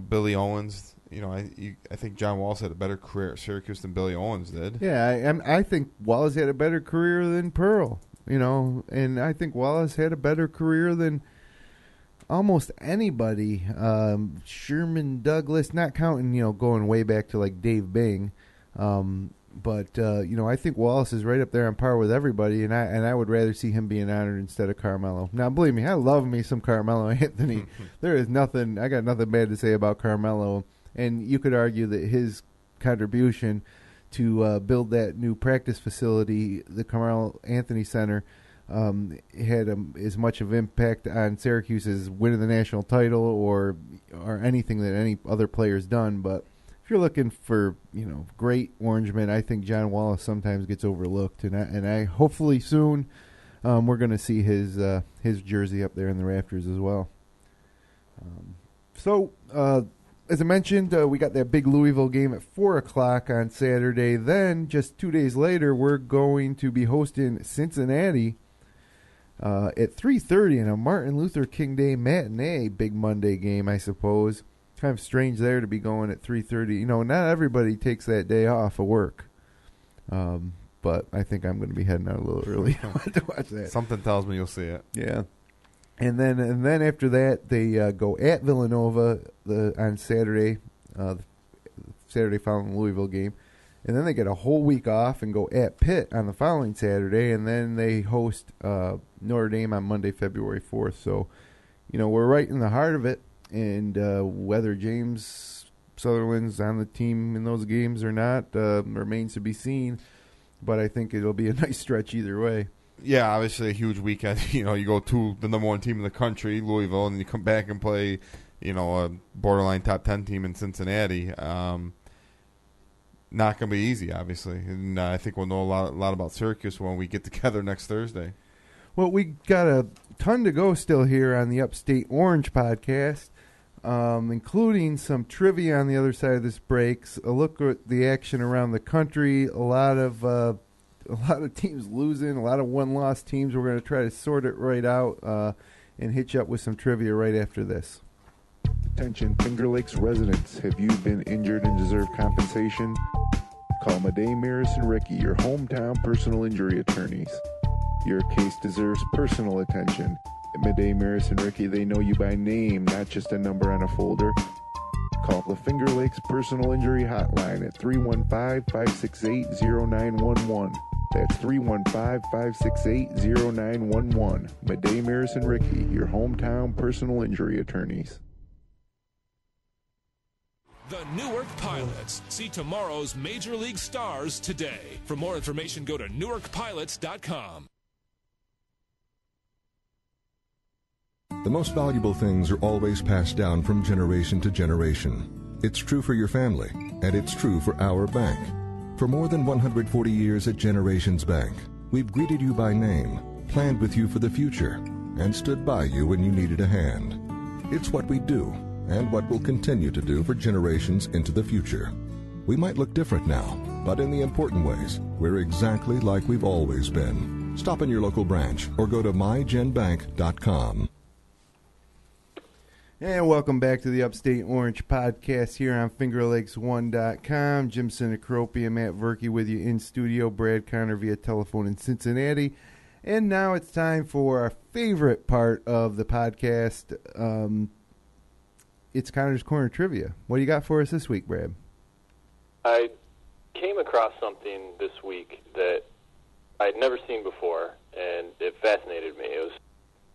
Speaker 2: Billy Owens. I think John Wallace had a better career at Syracuse than Billy Owens did.
Speaker 1: Yeah, I think Wallace had a better career than Pearl, and I think Wallace had a better career than almost anybody. Sherman Douglas, not counting, going way back to like Dave Bing. But I think Wallace is right up there on par with everybody, and I would rather see him being honored instead of Carmelo. Now, believe me, I love me some Carmelo Anthony. There is nothing, I got nothing bad to say about Carmelo. And you could argue that his contribution to build that new practice facility, the Carmelo Anthony Center, had as much of impact on Syracuse as winning the national title or anything that any other player's done. But if you're looking for great Orangemen, I think John Wallace sometimes gets overlooked, and I hopefully soon we're going to see his jersey up there in the rafters as well. As I mentioned, we got that big Louisville game at 4 o'clock on Saturday. Then, just 2 days later, we're going to be hosting Cincinnati at 3:30 in a Martin Luther King Day matinee, big Monday game, I suppose. Kind of strange there to be going at 3:30. Not everybody takes that day off of work. But I think I'm going to be heading out a little early to watch that.
Speaker 2: Something tells me you'll see it.
Speaker 1: Yeah. And then after that, they go at Villanova on Saturday, Saturday following the Louisville game. And then they get a whole week off and go at Pitt on the following Saturday. And then they host Notre Dame on Monday, February 4th. So, we're right in the heart of it. And whether James Southerland's on the team in those games or not remains to be seen. But I think it'll be a nice stretch either way.
Speaker 2: Yeah, obviously a huge weekend. You go to the number one team in the country, Louisville, and you come back and play, a borderline top 10 team in Cincinnati. Not going to be easy, obviously. And I think we'll know a lot about Syracuse when we get together next Thursday.
Speaker 1: Well, we got a ton to go still here on the Upstate Orange podcast, including some trivia on the other side of this break, a look at the action around the country, a lot of teams losing, a lot of one-loss teams. We're going to try to sort it right out and hit you up with some trivia right after this.
Speaker 4: Attention Finger Lakes residents, have you been injured and deserve compensation? Call Madej, Maris, and Ricky, your hometown personal injury attorneys. Your case deserves personal attention. At Madej, Maris, and Ricky, they know you by name, not just a number on a folder. Call the Finger Lakes Personal Injury Hotline at 315-568-0911. That's 315-568-0911. Madej, Maris, and Ricky, your hometown personal injury attorneys.
Speaker 5: The Newark Pilots. See tomorrow's Major League stars today. For more information, go to newarkpilots.com.
Speaker 6: The most valuable things are always passed down from generation to generation. It's true for your family, and it's true for our bank. For more than 140 years at Generations Bank, we've greeted you by name, planned with you for the future, and stood by you when you needed a hand. It's what we do, and what we'll continue to do for generations into the future. We might look different now, but in the important ways, we're exactly like we've always been. Stop in your local branch or go to mygenbank.com.
Speaker 1: And welcome back to the Upstate Orange podcast here on FingerLakes1.com. Jim Sinacropi and Matt Verke with you in studio. Brad Connor via telephone in Cincinnati. And now it's time for our favorite part of the podcast. It's Connor's Corner Trivia. What do you got for us this week, Brad?
Speaker 3: I came across something this week that I'd never seen before, and it fascinated me. It was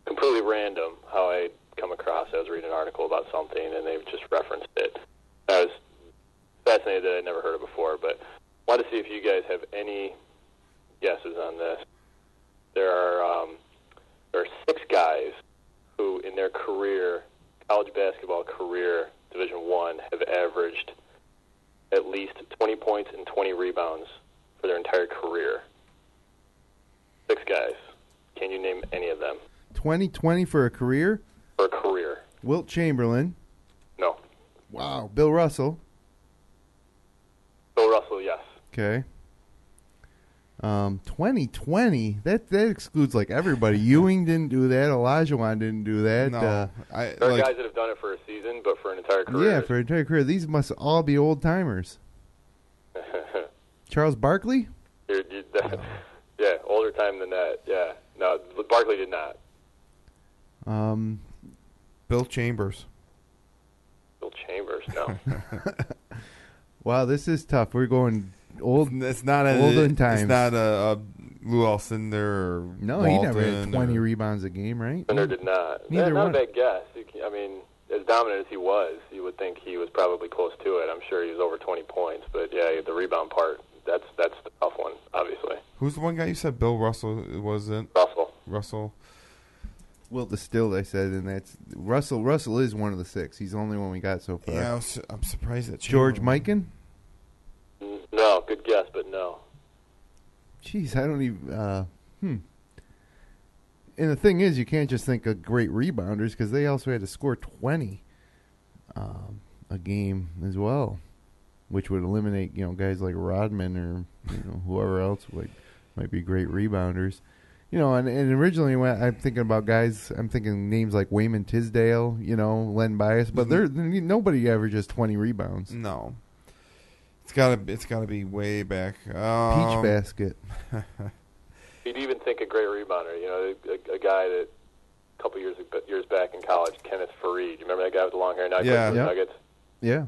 Speaker 3: completely random how I come across. I was reading an article about something, and they just referenced it. I was fascinated that I'd never heard it before, but I wanted to see if you guys have any guesses on this. There are 6 guys who, in their career, college basketball career, Division I, have averaged at least 20 points and 20 rebounds for their entire career. 6 guys. Can you name any of them?
Speaker 1: 2020 for a career?
Speaker 3: For a career.
Speaker 1: Wilt Chamberlain.
Speaker 3: No.
Speaker 1: Wow. Bill Russell.
Speaker 3: Bill Russell, yes.
Speaker 1: Okay. 2020. That excludes like everybody. Ewing didn't do that. Olajuwon didn't do that.
Speaker 2: No,
Speaker 3: There are guys that have done it for a season, but for an entire career.
Speaker 1: Yeah, for an entire career. These must all be old timers. Charles Barkley?
Speaker 3: Yeah, older time than that. Yeah. No, Barkley did not.
Speaker 2: Bill Chambers.
Speaker 3: Bill Chambers, no.
Speaker 1: Wow, this is tough. We're going old.
Speaker 2: It's not
Speaker 1: olden times.
Speaker 2: It's not a Lou Alcindor or
Speaker 1: No,
Speaker 2: Walton
Speaker 1: he never had 20 rebounds a game, right?
Speaker 3: Alcindor did not.
Speaker 1: Neither
Speaker 3: not
Speaker 1: one.
Speaker 3: a bad guess. I mean, as dominant as he was, you would think he was probably close to it. I'm sure he was over 20 points, but yeah, the rebound part, that's the tough one, obviously.
Speaker 2: Who's the one guy you said? Bill Russell wasn't? Russell.
Speaker 1: Wilt Distilled, I said, and that's Russell. Russell is one of the six. He's the only one we got so far.
Speaker 2: Yeah, I'm surprised that
Speaker 1: George Mikan?
Speaker 3: No, good guess, but no.
Speaker 1: Jeez, I don't even. And the thing is, you can't just think of great rebounders because they also had to score 20 a game as well, which would eliminate guys like Rodman or whoever else might be great rebounders. And originally when I'm thinking about guys, I'm thinking names like Wayman Tisdale, Len Bias, but nobody averages 20 rebounds.
Speaker 2: No. It's gotta be way back.
Speaker 1: Peach basket.
Speaker 3: You'd even think a great rebounder. A guy that a couple years back in college, Kenneth Fareed. You remember that guy with the long hair? Now he plays for the Nuggets.
Speaker 1: Yeah.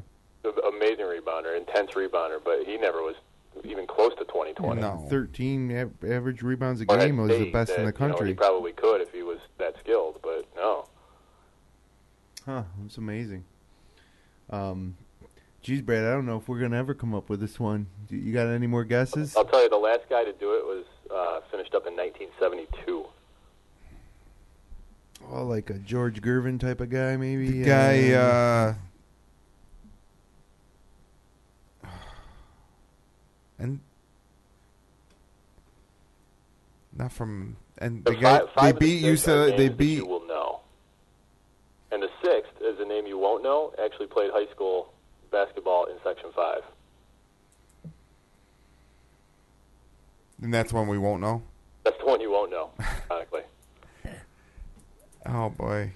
Speaker 3: Amazing rebounder, intense rebounder, but he never was even close to 2020.
Speaker 2: No.
Speaker 1: 13 average rebounds a game was the best in the country.
Speaker 3: He probably could if he was that skilled, but no.
Speaker 1: Huh, that's amazing. Geez, Brad, I don't know if we're going to ever come up with this one. You got any more guesses?
Speaker 3: I'll tell you, the last guy to do it was finished up in 1972.
Speaker 1: Oh, like a George Gervin type of guy, maybe?
Speaker 2: The guy, and not from, and the guy they beat you said they beat.
Speaker 3: You will know. And the sixth is a name you won't know. Actually played high school basketball in Section 5.
Speaker 2: And that's one we won't know?
Speaker 3: That's the one you won't know, ironically.
Speaker 2: Oh, boy.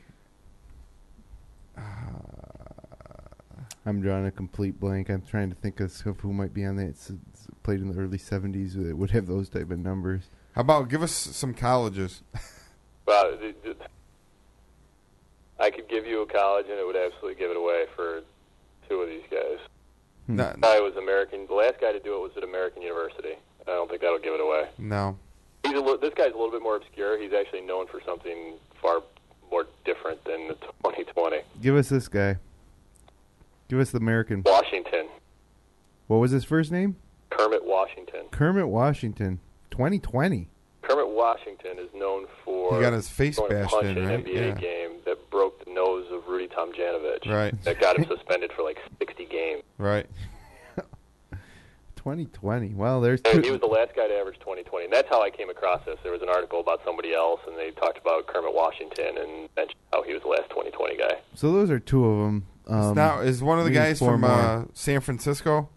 Speaker 1: I'm drawing a complete blank. I'm trying to think of who might be on that. It's played in the early 70s that would have those type of numbers.
Speaker 2: How about give us some colleges?
Speaker 3: Well, I could give you a college, and it would absolutely give it away for two of these guys. The guy was American. The last guy to do it was at American University. I don't think that'll give it away.
Speaker 2: No.
Speaker 3: This guy's a little bit more obscure. He's actually known for something far more different than the 2020.
Speaker 1: Give us this guy. Give us the American.
Speaker 3: Washington.
Speaker 1: What was his first name?
Speaker 3: Kermit Washington.
Speaker 1: Kermit Washington. 2020.
Speaker 3: Kermit Washington is known for
Speaker 2: he got his face bashed in,
Speaker 3: an
Speaker 2: right?
Speaker 3: NBA game that broke the nose of Rudy Tomjanovich.
Speaker 2: Right.
Speaker 3: That got him suspended for like 60 games.
Speaker 2: Right.
Speaker 1: 2020. Well, there's
Speaker 3: and he was the last guy to average 2020. And that's how I came across this. There was an article about somebody else, and they talked about Kermit Washington and mentioned how he was the last 2020 guy.
Speaker 1: So those are two of them.
Speaker 2: Now, is one of the guys from San Francisco?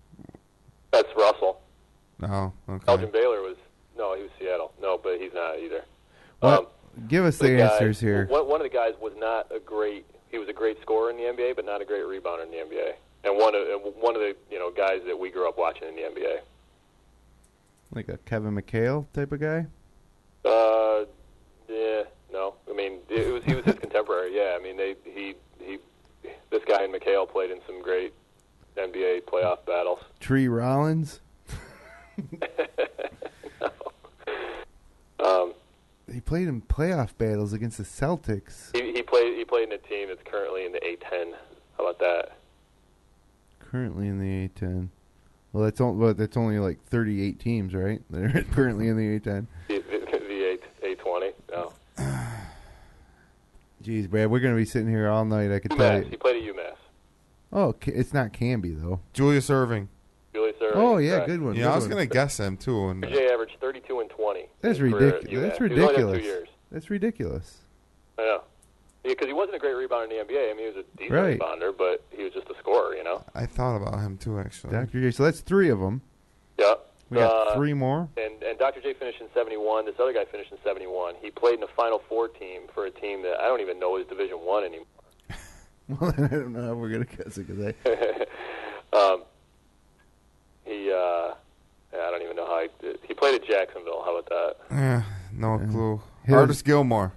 Speaker 3: That's Russell.
Speaker 2: No. Okay.
Speaker 3: Elgin Baylor was... No, he was Seattle. No, but he's not either.
Speaker 1: Well, give us the answers here.
Speaker 3: One of the guys was not a great... He was a great scorer in the NBA, but not a great rebounder in the NBA. And one of the guys that we grew up watching in the NBA.
Speaker 1: Like a Kevin McHale type of guy?
Speaker 3: Yeah, no. I mean, he was his contemporary. Yeah, I mean, this guy and McHale played in some great NBA playoff battles.
Speaker 1: Tree Rollins?
Speaker 3: No.
Speaker 1: He played in playoff battles against the Celtics.
Speaker 3: He played in a team that's currently in the A-10. How about that?
Speaker 1: Currently in the A-10. Well, that's only like 38 teams, right? They're currently in the A-10.
Speaker 3: The A-20, no.
Speaker 1: Jeez, Brad, we're going to be sitting here all night, I could tell you.
Speaker 3: He played at UMass.
Speaker 1: Oh, it's not Canby, though.
Speaker 2: Julius Irving.
Speaker 1: Oh, yeah, good one.
Speaker 2: Yeah, I was going to guess him, too. And
Speaker 3: Jay averaged 32 and 20.
Speaker 1: That's ridiculous. That's ridiculous.
Speaker 3: 2 years.
Speaker 1: That's ridiculous.
Speaker 3: I know. Yeah, because he wasn't a great rebounder in the NBA. I mean, he was a decent
Speaker 1: Right.
Speaker 3: rebounder, but he was just a scorer, you know?
Speaker 2: I thought about him too, actually.
Speaker 1: Dr. J. So that's 3 of them.
Speaker 3: Yeah.
Speaker 1: We got 3 more.
Speaker 3: And Dr. J finished in 71. This other guy finished in 71. He played in the Final Four team for a team that I don't even know is Division I anymore.
Speaker 1: Well, I don't know how we're going to guess it.
Speaker 3: I don't even know how he played at Jacksonville. How about that?
Speaker 2: No clue.
Speaker 1: His-
Speaker 2: Artis Gilmore.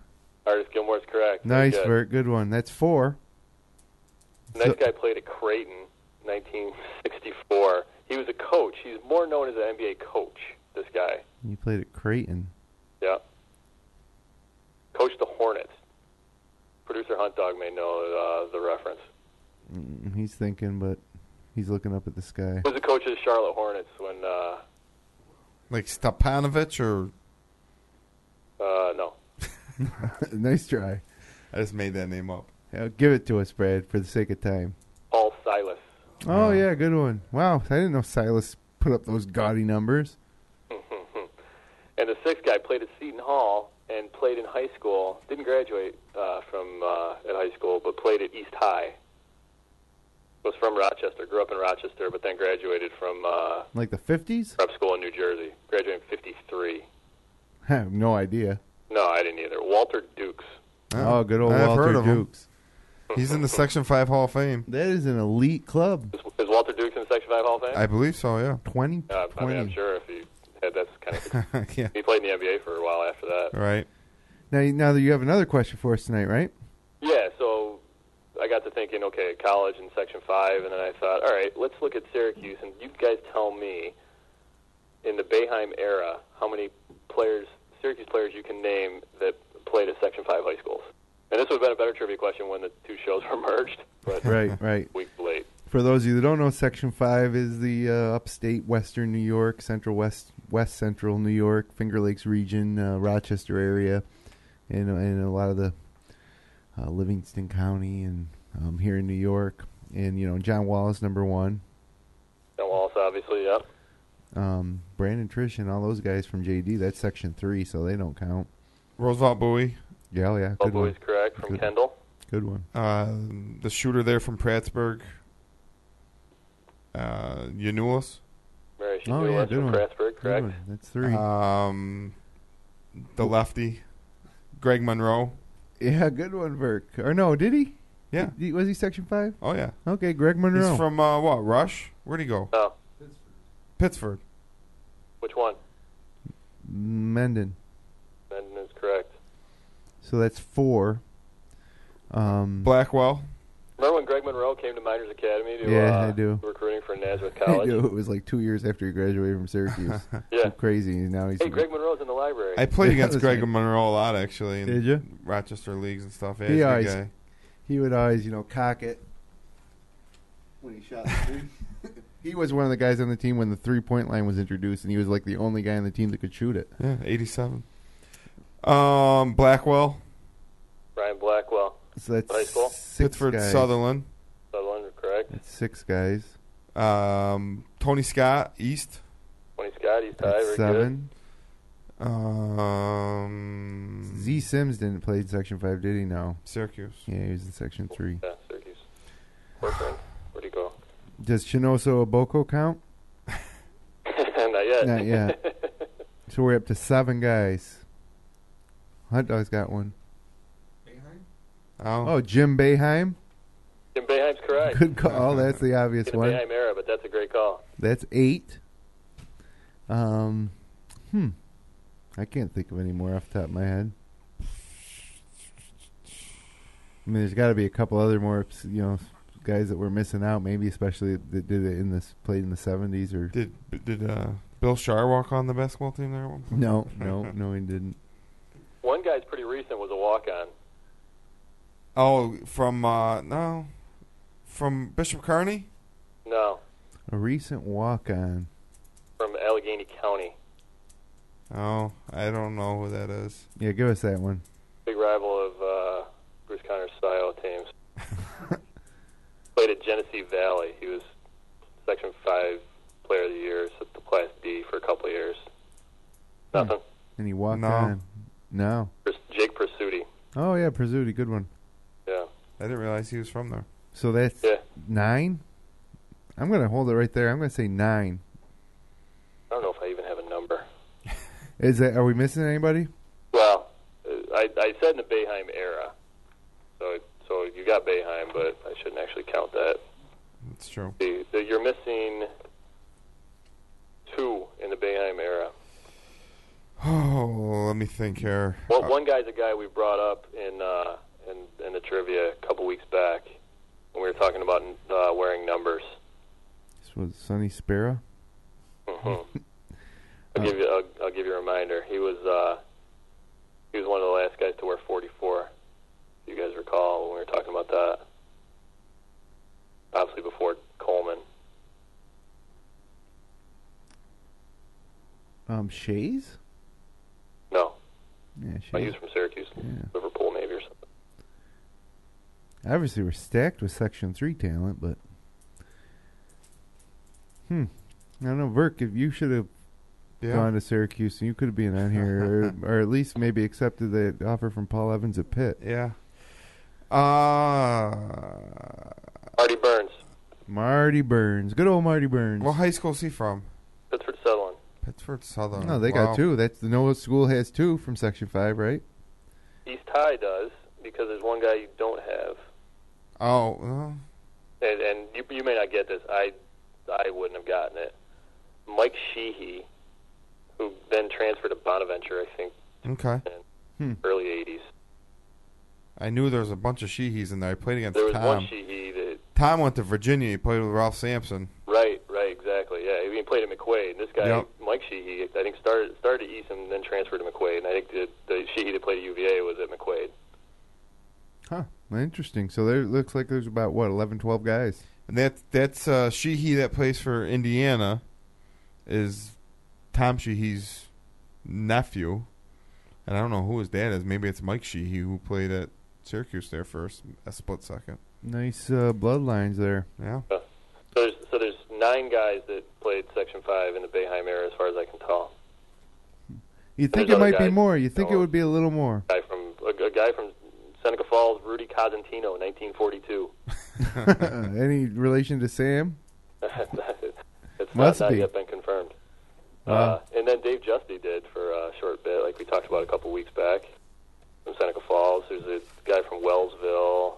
Speaker 3: Artis Gilmore's correct. Very
Speaker 1: Nice,
Speaker 3: good.
Speaker 1: Bert. Good one. That's 4.
Speaker 3: The next guy played at Creighton, 1964. He was a coach. He's more known as an NBA coach, this guy.
Speaker 1: You played at Creighton.
Speaker 3: Yeah. Coached the Hornets. Producer Hunt Dog may know the reference.
Speaker 1: He's thinking, but he's looking up at the sky.
Speaker 3: He was the coach of the Charlotte Hornets when,
Speaker 2: Like Stepanovich or...
Speaker 3: no.
Speaker 1: Nice try.
Speaker 2: I just made that name up.
Speaker 1: Give it to us, Brad, for the sake of time.
Speaker 3: Paul Silas.
Speaker 1: Oh, yeah, good one. Wow, I didn't know Silas put up those gaudy numbers.
Speaker 3: And the sixth guy played at Seton Hall and played in high school. Didn't graduate from at high school, but played at East High. Was from Rochester. Grew up in Rochester, but then graduated from
Speaker 1: Like the 50s?
Speaker 3: prep school in New Jersey. Graduated in 53.
Speaker 1: I have no idea.
Speaker 3: No, I didn't either. Walter Dukes.
Speaker 1: Oh, good old
Speaker 2: I've
Speaker 1: Walter
Speaker 2: heard of him.
Speaker 1: Dukes.
Speaker 2: He's in the Section 5 Hall of Fame.
Speaker 1: That is an elite club.
Speaker 3: Is Walter Dukes in Section 5 Hall of Fame?
Speaker 2: I believe so, yeah.
Speaker 1: 20?
Speaker 3: I mean, I'm sure if he had that's kind of...
Speaker 2: Yeah.
Speaker 3: He played in the NBA for a while after that.
Speaker 2: Right.
Speaker 1: Now that you have another question for us tonight, right?
Speaker 3: Yeah, so I got to thinking, okay, college in Section 5, and then I thought, all right, let's look at Syracuse, and you guys tell me, in the Boeheim era, how many players, Syracuse players you can name that played at Section 5 high schools. And this would have been a better trivia question when the two shows were merged, but
Speaker 1: Right.
Speaker 3: week late.
Speaker 1: For those of you that don't know, Section 5 is the upstate western New York, central west central New York, Finger Lakes region, Rochester area, and a lot of the Livingston County and here in New York. And, John Wallace, number 1.
Speaker 3: John Wallace, obviously, yep.
Speaker 1: Brandon Trish and all those guys from JD, that's Section 3, so they don't count.
Speaker 2: Roosevelt Bowie.
Speaker 1: Yeah, good
Speaker 3: Bob
Speaker 1: one.
Speaker 3: Bowie's correct, from
Speaker 1: Good.
Speaker 3: Kendall.
Speaker 1: Good one.
Speaker 2: The shooter there from Prattsburg. Yanulis.
Speaker 3: Mary
Speaker 1: Oh, yeah,
Speaker 3: Shadula
Speaker 1: good
Speaker 3: from
Speaker 1: one.
Speaker 3: Prattsburg,
Speaker 1: Good
Speaker 3: correct.
Speaker 1: one. That's 3.
Speaker 2: The lefty. Greg Monroe.
Speaker 1: Yeah, good one, Burke. Or no, did he?
Speaker 2: Yeah.
Speaker 1: Was he Section 5?
Speaker 2: Oh, yeah.
Speaker 1: Okay, Greg Monroe.
Speaker 2: He's from, what, Rush? Where'd he go?
Speaker 3: Oh,
Speaker 2: Pittsford.
Speaker 3: which one?
Speaker 1: Mendon.
Speaker 3: Mendon is correct.
Speaker 1: So that's 4.
Speaker 2: Blackwell.
Speaker 3: Remember when Greg Monroe came to Miners Academy to
Speaker 1: Yeah, I do.
Speaker 3: recruiting for Nazareth
Speaker 1: I
Speaker 3: College?
Speaker 1: knew it was like 2 years after he graduated from Syracuse.
Speaker 3: Yeah.
Speaker 1: So crazy. Now he's
Speaker 3: Hey, Greg Monroe's in the library.
Speaker 2: I played against
Speaker 1: That's
Speaker 2: Greg
Speaker 1: right.
Speaker 2: Monroe a lot, actually. In
Speaker 1: Did you?
Speaker 2: Rochester leagues and stuff. Yeah,
Speaker 1: He
Speaker 2: he's a
Speaker 1: always-
Speaker 2: good guy.
Speaker 1: He would always, cock it when he shot the three. He was one of the guys on the team when the 3-point line was introduced, and he was like the only guy on the team that could shoot it.
Speaker 2: Yeah, 87. Blackwell.
Speaker 3: Brian Blackwell.
Speaker 1: So that's
Speaker 3: High school?
Speaker 1: 6
Speaker 2: Pittsford
Speaker 1: guys.
Speaker 3: Sutherland, correct.
Speaker 1: That's 6 guys.
Speaker 2: Tony Scott, East.
Speaker 3: Tony Scott, he's tied.
Speaker 1: That's
Speaker 3: Very
Speaker 1: 7.
Speaker 2: Um,
Speaker 1: Z Sims didn't play in Section 5, did he? No.
Speaker 2: Syracuse.
Speaker 1: Yeah, he was in Section 3.
Speaker 3: good. Yeah, Syracuse. Corcoran. Where'd he go?
Speaker 1: Does Chinoso Oboko count?
Speaker 3: Not yet.
Speaker 1: Not yet. So we're up to 7 guys. Hot Dog's got one. Oh, Jim Boeheim.
Speaker 3: Jim Boeheim's correct.
Speaker 1: Good call. That's the obvious
Speaker 3: In the
Speaker 1: one.
Speaker 3: Boeheim era, but that's a great call.
Speaker 1: That's 8. I can't think of any more off the top of my head. I mean, there's got to be a couple other more, guys that we're missing out. Maybe especially that did it played in the 70s or.
Speaker 2: Did Bill Sharr walk on the basketball team there at one point?
Speaker 1: No, he didn't.
Speaker 3: One guy's pretty recent was a walk-on.
Speaker 2: Oh, from Bishop Kearney?
Speaker 3: No,
Speaker 1: A recent walk-on.
Speaker 3: from Allegheny County.
Speaker 2: Oh, I don't know who that is.
Speaker 1: Yeah, give us that one.
Speaker 3: Big rival of Bruce Connor's style teams. Played at Genesee Valley. He was Section 5 Player of the Year, so the Class D for a couple of years. Nothing.
Speaker 1: And he walked
Speaker 2: No.
Speaker 1: on. No.
Speaker 3: Jake Pursuti.
Speaker 1: Oh, yeah, Prizzuti, good one.
Speaker 3: Yeah.
Speaker 2: I didn't realize he was from there.
Speaker 1: So that's 9? I'm going to hold it right there. I'm going to say 9.
Speaker 3: I don't know if I even have a number.
Speaker 1: Are we missing anybody?
Speaker 3: Well, I said in the Boeheim era. So you got Boeheim, but I shouldn't actually count that.
Speaker 2: That's true.
Speaker 3: You're missing 2 in the Boeheim era.
Speaker 2: Oh, let me think here.
Speaker 3: Well, one guy's a guy we brought up in the trivia a couple weeks back when we were talking about wearing numbers.
Speaker 1: This was Sonny Sparrow.
Speaker 3: Mm-hmm. I'll give you a reminder. He was one of the last guys to wear 44. If you guys recall when we were talking about that. Obviously before Coleman.
Speaker 1: Shays?
Speaker 3: No.
Speaker 1: Yeah,
Speaker 3: He was from Syracuse, Liverpool maybe or something.
Speaker 1: Obviously, we're stacked with Section 3 talent, but I don't know, Verk, if you should have gone to Syracuse, and you could have been on here, or at least maybe accepted the offer from Paul Evans at Pitt.
Speaker 2: Yeah.
Speaker 3: Marty Burns.
Speaker 1: Good old Marty Burns.
Speaker 2: What high school is he from?
Speaker 3: Pittsford Sutherland.
Speaker 2: Pittsford Sutherland.
Speaker 1: No, they got 2. The Noah school has 2 from Section 5, right?
Speaker 3: East High does, because there's one guy you don't have.
Speaker 2: Oh.
Speaker 3: And you may not get this. I wouldn't have gotten it. Mike Sheehy, who then transferred to Bonaventure, I think, in early 80s.
Speaker 2: I knew there was a bunch of Sheehys in there. I played against Tom.
Speaker 3: There was one Sheehy that...
Speaker 2: Tom went to Virginia. He played with Ralph Sampson.
Speaker 3: Right, exactly. Yeah, he played at McQuaid. This guy, Mike Sheehy, I think started at Easton and then transferred to McQuaid. And I think the Sheehy that played at UVA was at McQuaid.
Speaker 1: Huh. Interesting. So there looks like there's about, 11, 12 guys.
Speaker 2: And that's Sheehy that plays for Indiana is Tom Sheehy's nephew. And I don't know who his dad is. Maybe it's Mike Sheehy who played at Syracuse there first, a split second.
Speaker 1: Nice bloodlines there.
Speaker 2: Yeah.
Speaker 3: So there's 9 guys that played Section 5 in the Boeheim era, as far as I can tell.
Speaker 1: You'd think it might be more. You'd think it would be a little more.
Speaker 3: A guy from Seneca Falls, Rudy Cosentino, 1942.
Speaker 1: Any relation to Sam?
Speaker 3: It's
Speaker 1: Must
Speaker 3: not
Speaker 1: be.
Speaker 3: yet been confirmed. And then Dave Justy did for a short bit, like we talked about a couple weeks back, from Seneca Falls. There's a guy from Wellsville,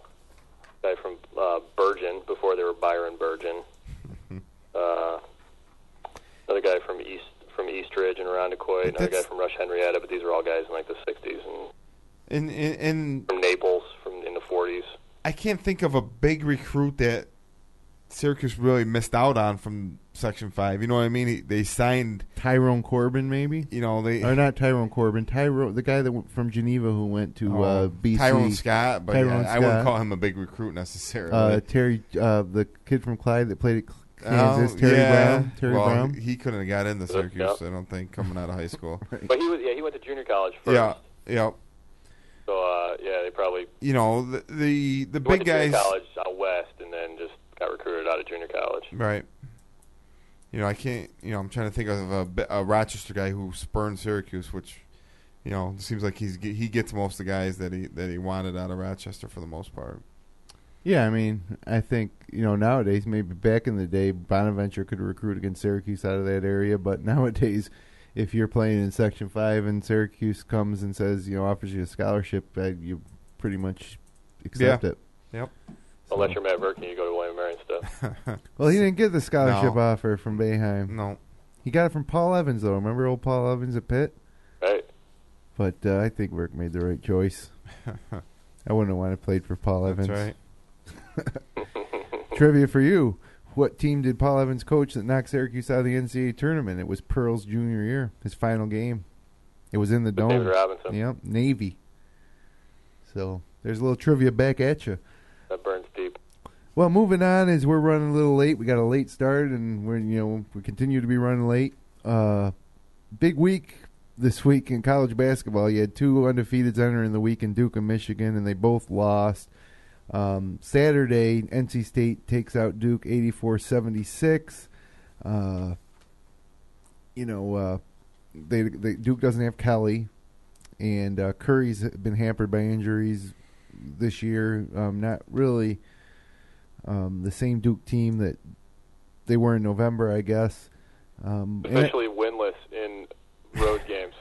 Speaker 3: a guy from Bergen, before they were Byron Bergen. Another guy from Eastridge and Irondequoit, another guy from Rush Henrietta, but these are all guys in like the 60s. And from Naples in the 40s.
Speaker 2: I can't think of a big recruit that Syracuse really missed out on from Section 5. You know what I mean? They signed
Speaker 1: Tyrone Corbin, maybe? Or not Tyrone Corbin. The guy that from Geneva who went to BC.
Speaker 2: Tyrone Scott, but I wouldn't call him a big recruit necessarily.
Speaker 1: Terry, the kid from Clyde that played at Kansas, Terry Brown.
Speaker 2: He couldn't have got into Syracuse, I don't think, coming out of high school.
Speaker 3: Right. But he went to junior college first.
Speaker 2: Yeah.
Speaker 3: So, they probably...
Speaker 2: the big
Speaker 3: went to
Speaker 2: guys...
Speaker 3: junior college out west and then just got recruited out of junior college.
Speaker 2: Right. I can't... I'm trying to think of a Rochester guy who spurned Syracuse, which, seems like he gets most of the guys that he wanted out of Rochester for the most part.
Speaker 1: Yeah, I mean, I think, nowadays, maybe back in the day, Bonaventure could recruit against Syracuse out of that area, but nowadays... If you're playing in Section 5 and Syracuse comes and says, offers you a scholarship, you pretty much accept it.
Speaker 2: Yep.
Speaker 3: Unless you're Matt Verk and you go to William Mary and stuff.
Speaker 1: Well, he didn't get the scholarship offer from Boeheim.
Speaker 2: No.
Speaker 1: He got it from Paul Evans, though. Remember old Paul Evans at Pitt?
Speaker 3: Right.
Speaker 1: But I think Verk made the right choice. I wouldn't have wanted to play for Paul Evans.
Speaker 2: That's right.
Speaker 1: Trivia for you. What team did Paul Evans coach that knocked Syracuse out of the NCAA tournament? It was Pearl's junior year, his final game. It was in the Dome.
Speaker 3: David Robinson.
Speaker 1: Yep, Navy. So there's a little trivia back at you.
Speaker 3: That burns deep.
Speaker 1: Well, moving on, as we're running a little late. We got a late start, and we continue to be running late. Big week this week in college basketball. You had 2 undefeateds entering the week in Duke and Michigan, and they both lost. Saturday, NC State takes out Duke 84-76. Duke doesn't have Kelly. and Curry's been hampered by injuries this year. Not really the same Duke team that they were in November, I guess.
Speaker 3: Especially winless in road games.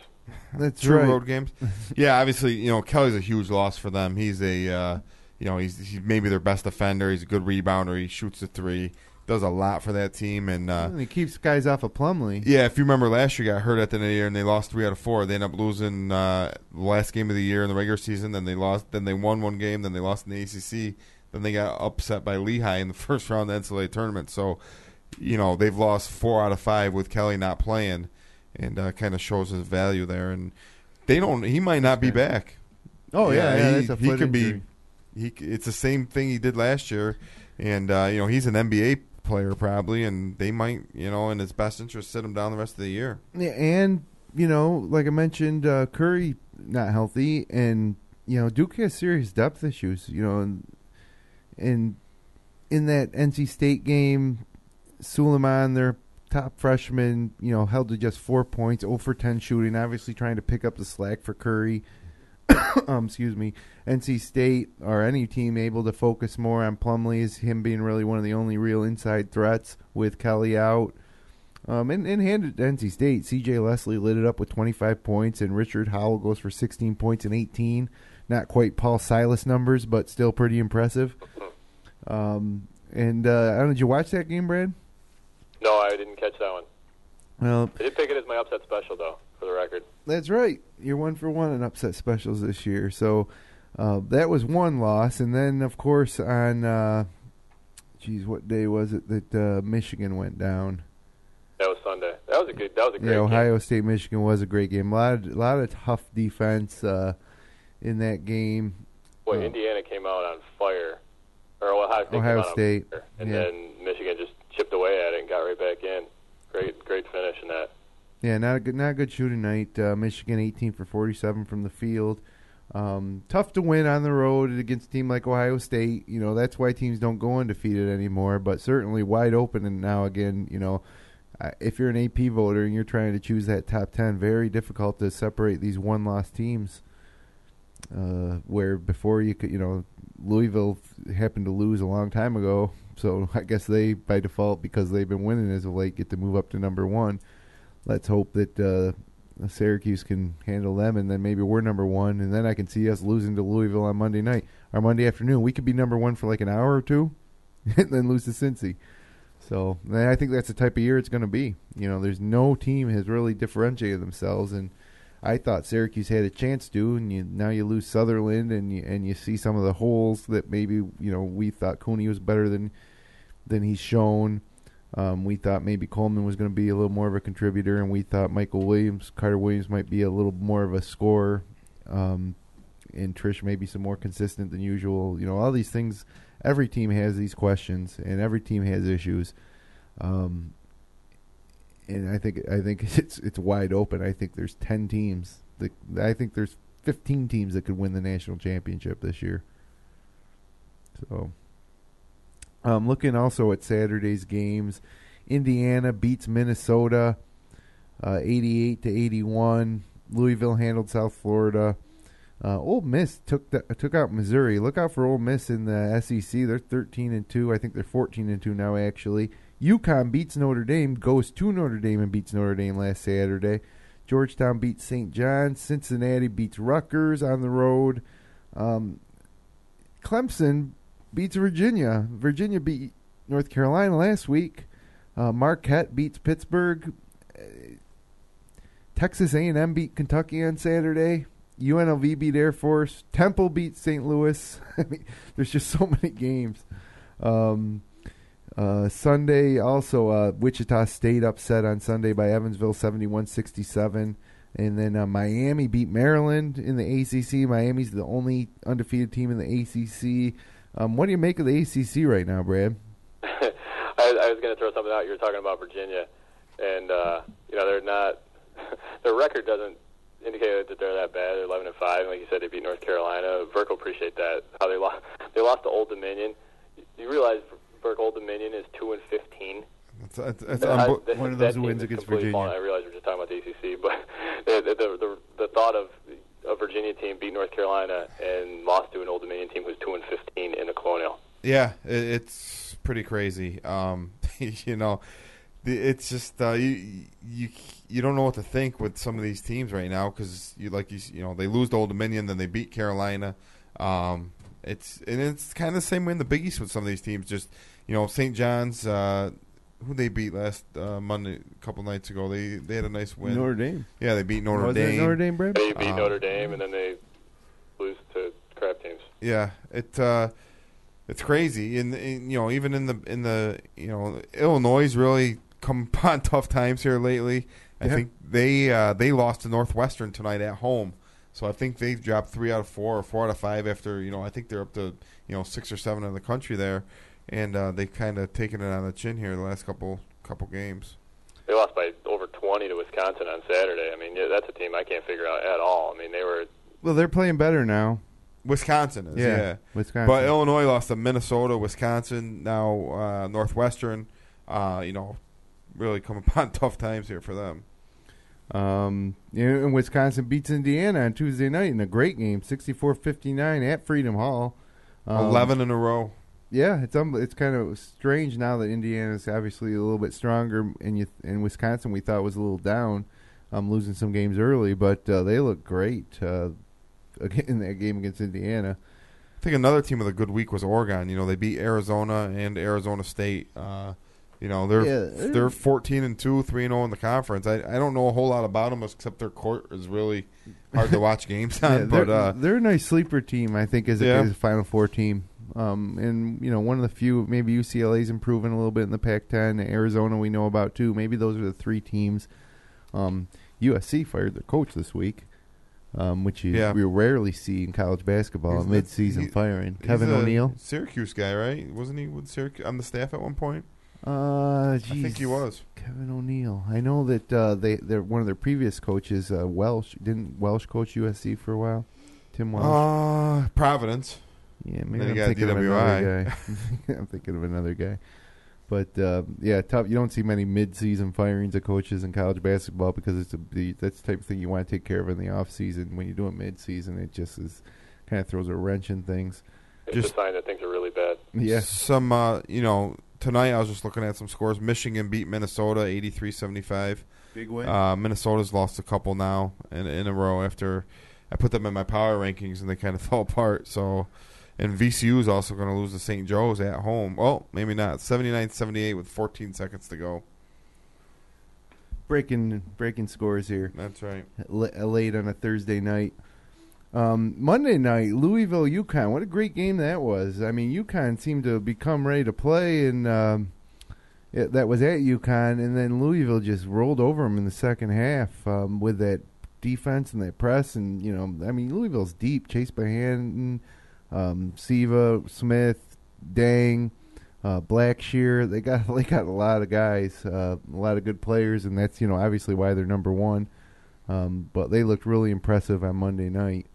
Speaker 1: That's
Speaker 2: True
Speaker 1: right.
Speaker 2: road games. Yeah, obviously, Kelly's a huge loss for them. He's he's maybe their best defender. He's a good rebounder. He shoots a three. Does a lot for that team, and
Speaker 1: he keeps guys off of Plumlee.
Speaker 2: Yeah, if you remember last year, got hurt at the end of the year, and they lost 3 out of 4. They ended up losing the last game of the year in the regular season. Then they lost. Then they won one game. Then they lost in the ACC. Then they got upset by Lehigh in the first round of the NCAA tournament. So, they've lost 4 out of 5 with Kelly not playing, and kind of shows his value there. And they don't. He might not be back.
Speaker 1: Oh yeah, that's a foot
Speaker 2: he could
Speaker 1: injury.
Speaker 2: It's the same thing he did last year, and he's an NBA player probably, and they might, in his best interest, sit him down the rest of the year.
Speaker 1: Yeah, and like I mentioned, Curry not healthy, and Duke has serious depth issues. And in that NC State game, Suleiman, their top freshman, held to just 4 points, 0 for 10 shooting, obviously trying to pick up the slack for Curry. Excuse me. NC State or any team able to focus more on Plumlee, is him being really one of the only real inside threats with Kelly out. And handed to NC State, C.J. Leslie lit it up with 25 points, and Richard Howell goes for 16 points and 18. Not quite Paul Silas numbers, but still pretty impressive. And I don't know, did you watch that game, Brad?
Speaker 3: No, I didn't catch that one.
Speaker 1: Well,
Speaker 3: I did pick it as my upset special, though, for the record.
Speaker 1: That's right. You're 1 for 1 in upset specials this year. So that was one loss. And then, of course, on, what day was it that Michigan went down?
Speaker 3: That was Sunday. That was a great game.
Speaker 1: Ohio State, Michigan was a great game. A lot of tough defense in that game.
Speaker 3: Boy, Indiana came out on fire. Or Ohio State. Came out on fire. And then Michigan just chipped away at it and got right back in. Great finish in that.
Speaker 1: Yeah, not a good shooting night. Michigan 18 for 47 from the field. Tough to win on the road against a team like Ohio State. That's why teams don't go undefeated anymore. But certainly wide open, and now again, if you're an AP voter and you're trying to choose that top 10, very difficult to separate these one-loss teams. Where before you could, Louisville happened to lose a long time ago, so I guess they, by default, because they've been winning as of late, get to move up to number 1. Let's hope that Syracuse can handle them, and then maybe we're number 1, and then I can see us losing to Louisville on Monday night or Monday afternoon. We could be number 1 for like an hour or two, and then lose to Cincy. So I think that's the type of year it's going to be. There's no team has really differentiated themselves, and I thought Syracuse had a chance to, and now you lose Southerland, and you see some of the holes that maybe we thought Cooney was better than he's shown. We thought maybe Coleman was going to be a little more of a contributor, and we thought Carter Williams might be a little more of a scorer, and Trish maybe some more consistent than usual. All these things. Every team has these questions, and every team has issues. And I think it's wide open. I think there's 10 teams. I think there's 15 teams that could win the national championship this year. So, looking also at Saturday's games, Indiana beats Minnesota 88-81. Louisville handled South Florida. Ole Miss took out Missouri. Look out for Ole Miss in the SEC. They're 13-2. I think they're 14-2 now, actually. UConn beats Notre Dame, goes to Notre Dame and beats Notre Dame last Saturday. Georgetown beats St. John's. Cincinnati beats Rutgers on the road. Clemson beats Virginia. Virginia beat North Carolina last week. Marquette beats Pittsburgh. Texas A&M beat Kentucky on Saturday. UNLV beat Air Force. Temple beat St. Louis. I mean, there's just so many games. Sunday, also, Wichita State upset on Sunday by Evansville 71-67. And then Miami beat Maryland in the ACC. Miami's the only undefeated team in the ACC. What do you make of the ACC right now, Brad?
Speaker 3: I was going to throw something out. You were talking about Virginia. And, they're not – their record doesn't indicate that they're that bad. They're 11-5. Like you said, they beat North Carolina. Burke will appreciate that, how they lost to Old Dominion. You realize Old Dominion is 2-15.
Speaker 1: It's one of those wins against Virginia.
Speaker 3: I realize we're just talking about the ACC, but the thought of a Virginia team beat North Carolina and lost to an Old Dominion team who's 2-15 in the Colonial.
Speaker 2: Yeah, it's pretty crazy. It's just you don't know what to think with some of these teams right now because they lose to Old Dominion, then they beat Carolina. It's kind of the same way in the Big East with some of these teams. Just St. John's, who they beat last Monday, a couple nights ago. They had a nice win.
Speaker 1: Notre Dame.
Speaker 2: Yeah, they beat Notre Dame.
Speaker 1: Notre Dame, Brad?
Speaker 3: They beat Notre Dame, and then they lose to crap teams.
Speaker 2: Yeah, it's crazy, and even in the Illinois really come upon tough times here lately. I think they lost to Northwestern tonight at home, so I think they've dropped 3 out of 4 or 4 out of 5 after I think they're up to 6 or 7 in the country there, and they've kind of taken it on the chin here the last couple games.
Speaker 3: They lost by over 20 to Wisconsin on Saturday. I mean, that's a team I can't figure out at all. I mean,
Speaker 1: they're playing better now.
Speaker 2: Wisconsin is, yeah.
Speaker 1: Wisconsin.
Speaker 2: But Illinois lost to Minnesota, Wisconsin, now Northwestern. Really come upon tough times here for them.
Speaker 1: And Wisconsin beats Indiana on Tuesday night in a great game, 64-59 at Freedom Hall.
Speaker 2: 11 in a row.
Speaker 1: Yeah, it's kind of strange now that Indiana's obviously a little bit stronger, and Wisconsin we thought was a little down, losing some games early, but they look great in that game against Indiana.
Speaker 2: I think another team with a good week was Oregon. They beat Arizona and Arizona State. They're 14-2, 3-0 in the conference. I don't know a whole lot about them except their court is really hard to watch games on.
Speaker 1: They're a nice sleeper team, I think, as a Final Four team. And one of the few, maybe UCLA's improving a little bit in the Pac-10. Arizona we know about too. Maybe those are the 3 teams. USC fired their coach this week. Which we rarely see in college basketball, mid-season firing. Kevin O'Neill.
Speaker 2: Syracuse guy, right? Wasn't he with Syracuse on the staff at one point?
Speaker 1: I
Speaker 2: think he was.
Speaker 1: Kevin O'Neill. I know that they're one of their previous coaches, Welsh. Didn't Welsh coach USC for a while? Tim Welsh?
Speaker 2: Providence.
Speaker 1: Yeah, maybe I'm thinking of another guy. I'm thinking of another guy. But, tough. You don't see many mid-season firings of coaches in college basketball because that's the type of thing you want to take care of in the off-season. When you do it mid-season, it just kind of throws a wrench in things.
Speaker 3: It's just a sign that things are really bad.
Speaker 1: Yeah.
Speaker 2: Some, tonight I was just looking at some scores. Michigan beat Minnesota 83-75.
Speaker 1: Big win.
Speaker 2: Minnesota's lost a couple now in a row after I put them in my power rankings and they kind of fell apart. So... And VCU is also going to lose to St. Joe's at home. Well, maybe not. 79-78 with 14 seconds to go.
Speaker 1: Breaking scores here.
Speaker 2: That's right.
Speaker 1: Late on a Thursday night. Monday night, Louisville, UConn. What a great game that was. I mean, UConn seemed to become ready to play, and that was at UConn. And then Louisville just rolled over them in the second half with that defense and that press. And, Louisville's deep. Chase Bohannon, Siva, Smith, Dang, Blackshear. They got a lot of guys, a lot of good players, and that's obviously why they're number one. But they looked really impressive on Monday night.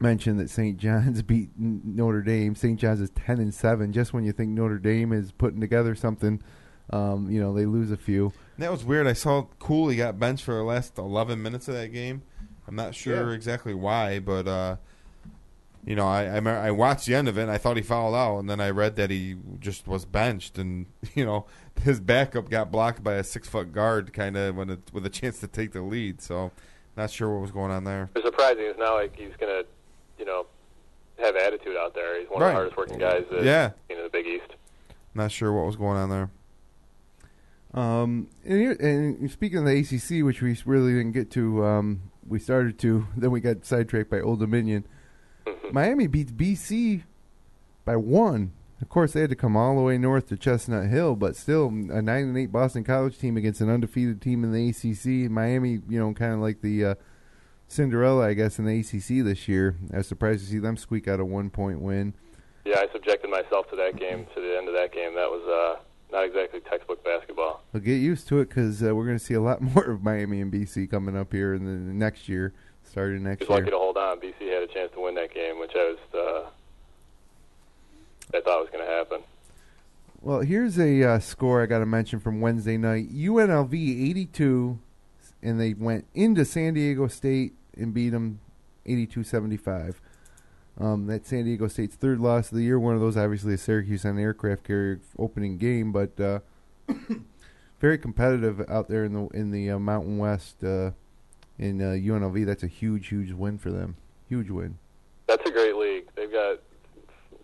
Speaker 1: Mentioned that St. John's beat Notre Dame. St. John's is 10-7. Just when you think Notre Dame is putting together something, they lose a few.
Speaker 2: And that was weird. I saw Cooley got benched for the last 11 minutes of that game. I'm not sure exactly why, but I watched the end of it and I thought he fouled out, and then I read that he just was benched, and his backup got blocked by a 6-foot guard, kind of with a chance to take the lead. So, not sure what was going on there.
Speaker 3: It's surprising. It's not like he's gonna, have attitude out there. He's one of the hardest working guys in the Big East.
Speaker 2: Not sure what was going on there.
Speaker 1: And speaking of the ACC, which we really didn't get to. We started to, then we got sidetracked by Old Dominion. Miami beats BC by 1. Of course, they had to come all the way north to Chestnut Hill, but still, a 9-8 Boston College team against an undefeated team in the ACC. Miami, kind of like the Cinderella, I guess, in the ACC this year. I was surprised to see them squeak out a 1-point win.
Speaker 3: Yeah, I subjected myself to that game, to the end of that game. That was not exactly textbook basketball.
Speaker 1: Well, get used to it because we're going to see a lot more of Miami and BC coming up here in the next year, starting next year.
Speaker 3: Just lucky to hold on. BC had a chance to win that game, which I thought was going to happen.
Speaker 1: Well, here's a score I got to mention from Wednesday night. UNLV 82, and they went into San Diego State and beat them 82-75. That's San Diego State's third loss of the year. One of those, obviously, a Syracuse on the aircraft carrier opening game, but very competitive out there in the Mountain West. In UNLV, that's a huge win for them. Huge win.
Speaker 3: That's a great league. They've got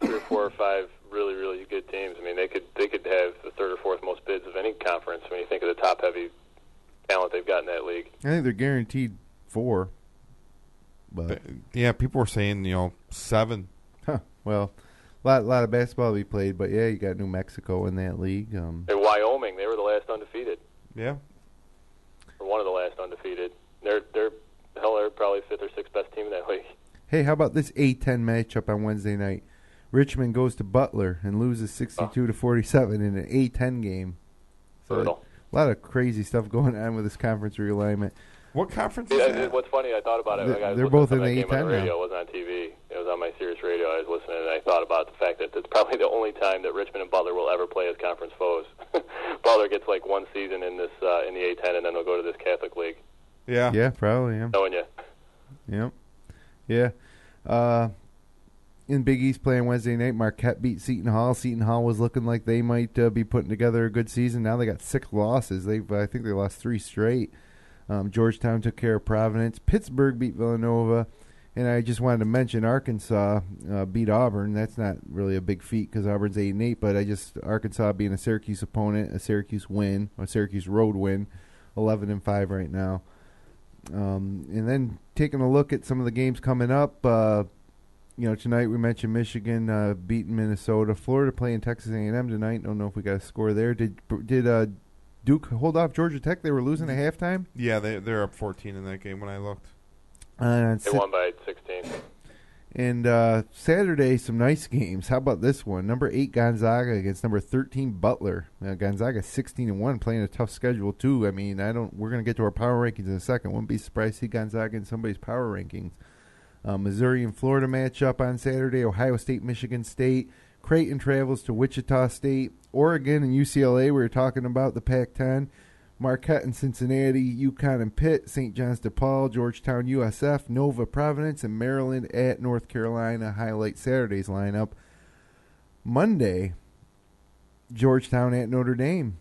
Speaker 3: 3 or 4 or 5 really, really good teams. I mean, they could have the 3rd or 4th most bids of any conference when you think of the top-heavy talent they've got in that league.
Speaker 1: I think they're guaranteed 4. But
Speaker 2: yeah, people were saying 7.
Speaker 1: Huh. Well, a lot of basketball to be played, but yeah, you got New Mexico in that league.
Speaker 3: And Wyoming, they were the last undefeated.
Speaker 2: Yeah.
Speaker 3: Or one of the last undefeated. They're probably 5th or 6th best team in that league.
Speaker 1: Hey, how about this A-10 matchup on Wednesday night? Richmond goes to Butler and loses 62-47 in an A-10 game. So a lot of crazy stuff going on with this conference realignment.
Speaker 2: What conference is that?
Speaker 3: What's funny, I thought about it.
Speaker 1: They're both in the A-10
Speaker 3: on the radio. It wasn't on TV. It was on my Sirius radio. I was listening, and I thought about the fact that it's probably the only time that Richmond and Butler will ever play as conference foes. Butler gets like one season in this in the A-10, and then they'll go to this Catholic league.
Speaker 2: Yeah.
Speaker 1: Yeah, probably, yeah.
Speaker 3: Knowing you.
Speaker 1: Yep. Yeah. In Big East playing Wednesday night, Marquette beat Seton Hall. Seton Hall was looking like they might be putting together a good season. Now they got 6 losses. I think they lost 3 straight. Georgetown took care of Providence. Pittsburgh beat Villanova. And I just wanted to mention Arkansas beat Auburn. That's not really a big feat because Auburn's 8-8, but Arkansas being a Syracuse opponent, a Syracuse road win, 11-5 right now. And then taking a look at some of the games coming up, tonight we mentioned Michigan beating Minnesota. Florida playing Texas A&M tonight. Don't know if we got a score there. Did Duke hold off Georgia Tech? They were losing at halftime?
Speaker 2: Yeah, they're up 14 in that game when I looked.
Speaker 3: They won by 16.
Speaker 1: And Saturday, some nice games. How about this one? Number 8 Gonzaga against number 13 Butler. Gonzaga 16-1, playing a tough schedule too. I mean, we're going to get to our power rankings in a second. Wouldn't be surprised to see Gonzaga in somebody's power rankings. Missouri and Florida matchup on Saturday. Ohio State, Michigan State. Creighton travels to Wichita State. Oregon and UCLA, we were talking about the Pac-10. Marquette and Cincinnati, UConn and Pitt, St. John's DePaul, Georgetown, USF, Nova, Providence, and Maryland at North Carolina. Highlight Saturday's lineup. Monday, Georgetown at Notre Dame,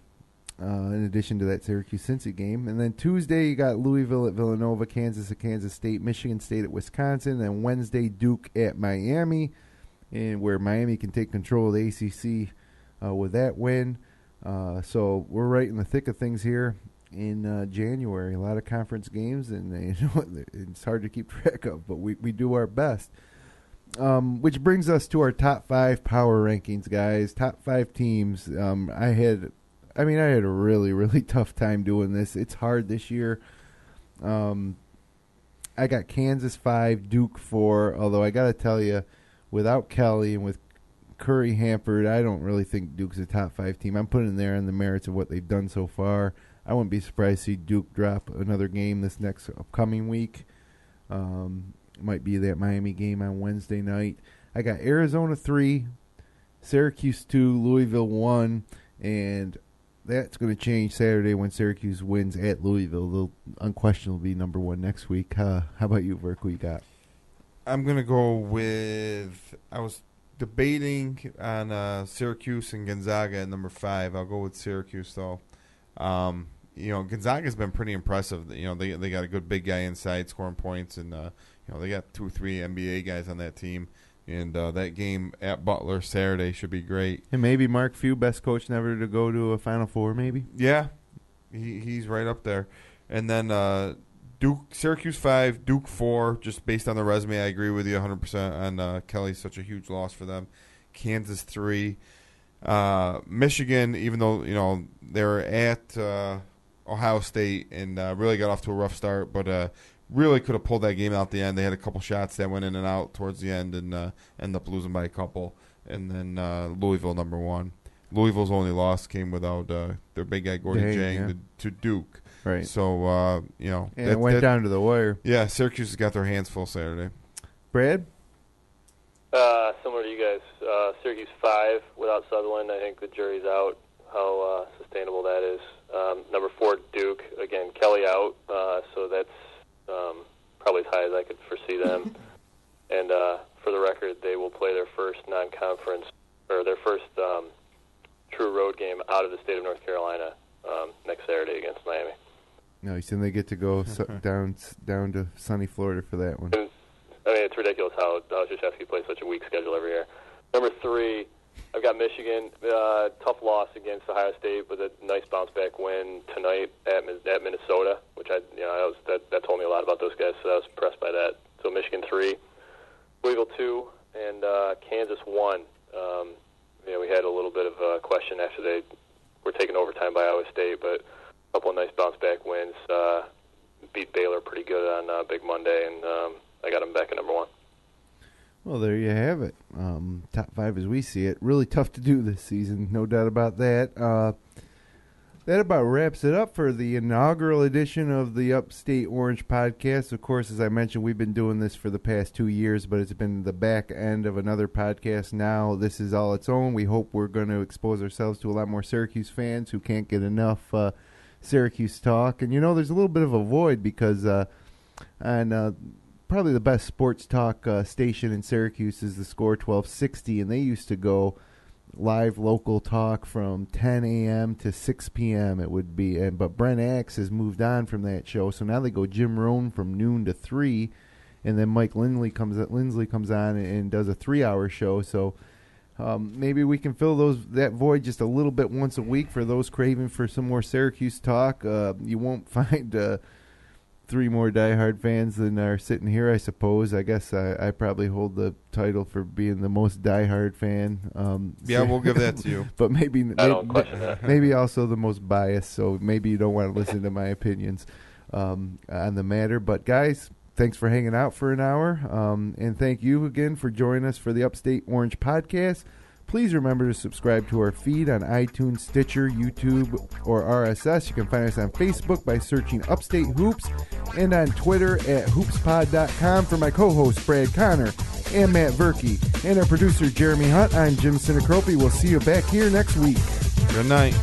Speaker 1: in addition to that Syracuse-Cincy game. And then Tuesday, you got Louisville at Villanova, Kansas at Kansas State, Michigan State at Wisconsin, and Wednesday, Duke at Miami, and where Miami can take control of the ACC with that win. So we're right in the thick of things here in January. A lot of conference games, and it's hard to keep track of, but we do our best. Which brings us to our top 5 power rankings, guys. Top 5 teams. I had a really, really tough time doing this. It's hard this year. I got Kansas 5, Duke 4, although I got to tell you, without Kelly and with Curry hampered, I don't really think Duke's a top 5 team. I'm putting there on the merits of what they've done so far. I wouldn't be surprised to see Duke drop another game this next upcoming week. Might be that Miami game on Wednesday night. I got Arizona 3, Syracuse 2, Louisville 1, and that's going to change Saturday when Syracuse wins at Louisville. They'll unquestionably be number 1 next week. How about you, Verk? Who you got? I'm
Speaker 2: going to go with – I was debating on Syracuse and Gonzaga at number 5. I'll go with Syracuse, though. Gonzaga's been pretty impressive. They got a good big guy inside scoring points, and they got 2 or 3 NBA guys on that team. And that game at Butler Saturday should be great.
Speaker 1: And maybe Mark Few, best coach never to go to a Final Four, maybe?
Speaker 2: Yeah, he's right up there. And then Syracuse 5, Duke 4, just based on the resume. I agree with you 100% on Kelly's such a huge loss for them. Kansas 3. Michigan, even though, they're at Ohio State and really got off to a rough start, but really could have pulled that game out at the end. They had a couple shots that went in and out towards the end and ended up losing by a couple. And then Louisville, number 1. Louisville's only loss came without their big guy, Gordy Jang, to Duke.
Speaker 1: Right.
Speaker 2: So,
Speaker 1: and it went down to the wire.
Speaker 2: Yeah, Syracuse has got their hands full Saturday.
Speaker 1: Brad?
Speaker 3: Similar to you guys, Syracuse 5 without Southerland. I think the jury's out how sustainable that is. Number 4, Duke. Again, Kelly out, so that's probably as high as I could foresee them. And for the record, they will play their first non-conference, or their first true road game out of the state of North Carolina next Saturday against Miami.
Speaker 1: Nice, and they get to go down to sunny Florida for that one.
Speaker 3: And, I mean, it's ridiculous how Krzyzewski plays such a weak schedule every year. Number 3, I've got Michigan. Tough loss against Ohio State with a nice bounce-back win tonight at Minnesota, which that told me a lot about those guys, so I was impressed by that. So Michigan 3, Louisville 2, and Kansas 1. We had a little bit of a question after they were taken overtime by Iowa State, but a couple of nice bounce-back wins. Beat Baylor pretty good on Big Monday, and I got them back at number 1.
Speaker 1: Well, there you have it. Top 5 as we see it. Really tough to do this season, no doubt about that. That about wraps it up for the inaugural edition of the Upstate Orange podcast. Of course, as I mentioned, we've been doing this for the past 2 years, but it's been the back end of another podcast now. This is all its own. We hope we're going to expose ourselves to a lot more Syracuse fans who can't get enough Syracuse talk. And, there's a little bit of a void because probably the best sports talk station in Syracuse is the Score 1260, and they used to go live local talk from 10 a.m. to 6 p.m. it would be. But Brent Axe has moved on from that show, so now they go Jim Rohn from noon to 3, and then Mike Lindsley comes on and does a 3-hour show. So maybe we can fill that void just a little bit once a week for those craving for some more Syracuse talk. You won't find 3 more diehard fans than are sitting here, I suppose. I guess I probably hold the title for being the most diehard fan.
Speaker 2: Yeah, we'll give that to you.
Speaker 1: But maybe
Speaker 3: don't question that.
Speaker 1: Maybe also the most biased, so maybe you don't want to listen to my opinions on the matter. But, guys, thanks for hanging out for an hour. And thank you again for joining us for the Upstate Orange podcast. Please remember to subscribe to our feed on iTunes, Stitcher, YouTube, or RSS. You can find us on Facebook by searching Upstate Hoops and on Twitter at hoopspod.com. For my co-host, Brad Connor and Matt Verkey, and our producer, Jeremy Hunt, I'm Jim Sinacropi. We'll see you back here next week.
Speaker 2: Good night.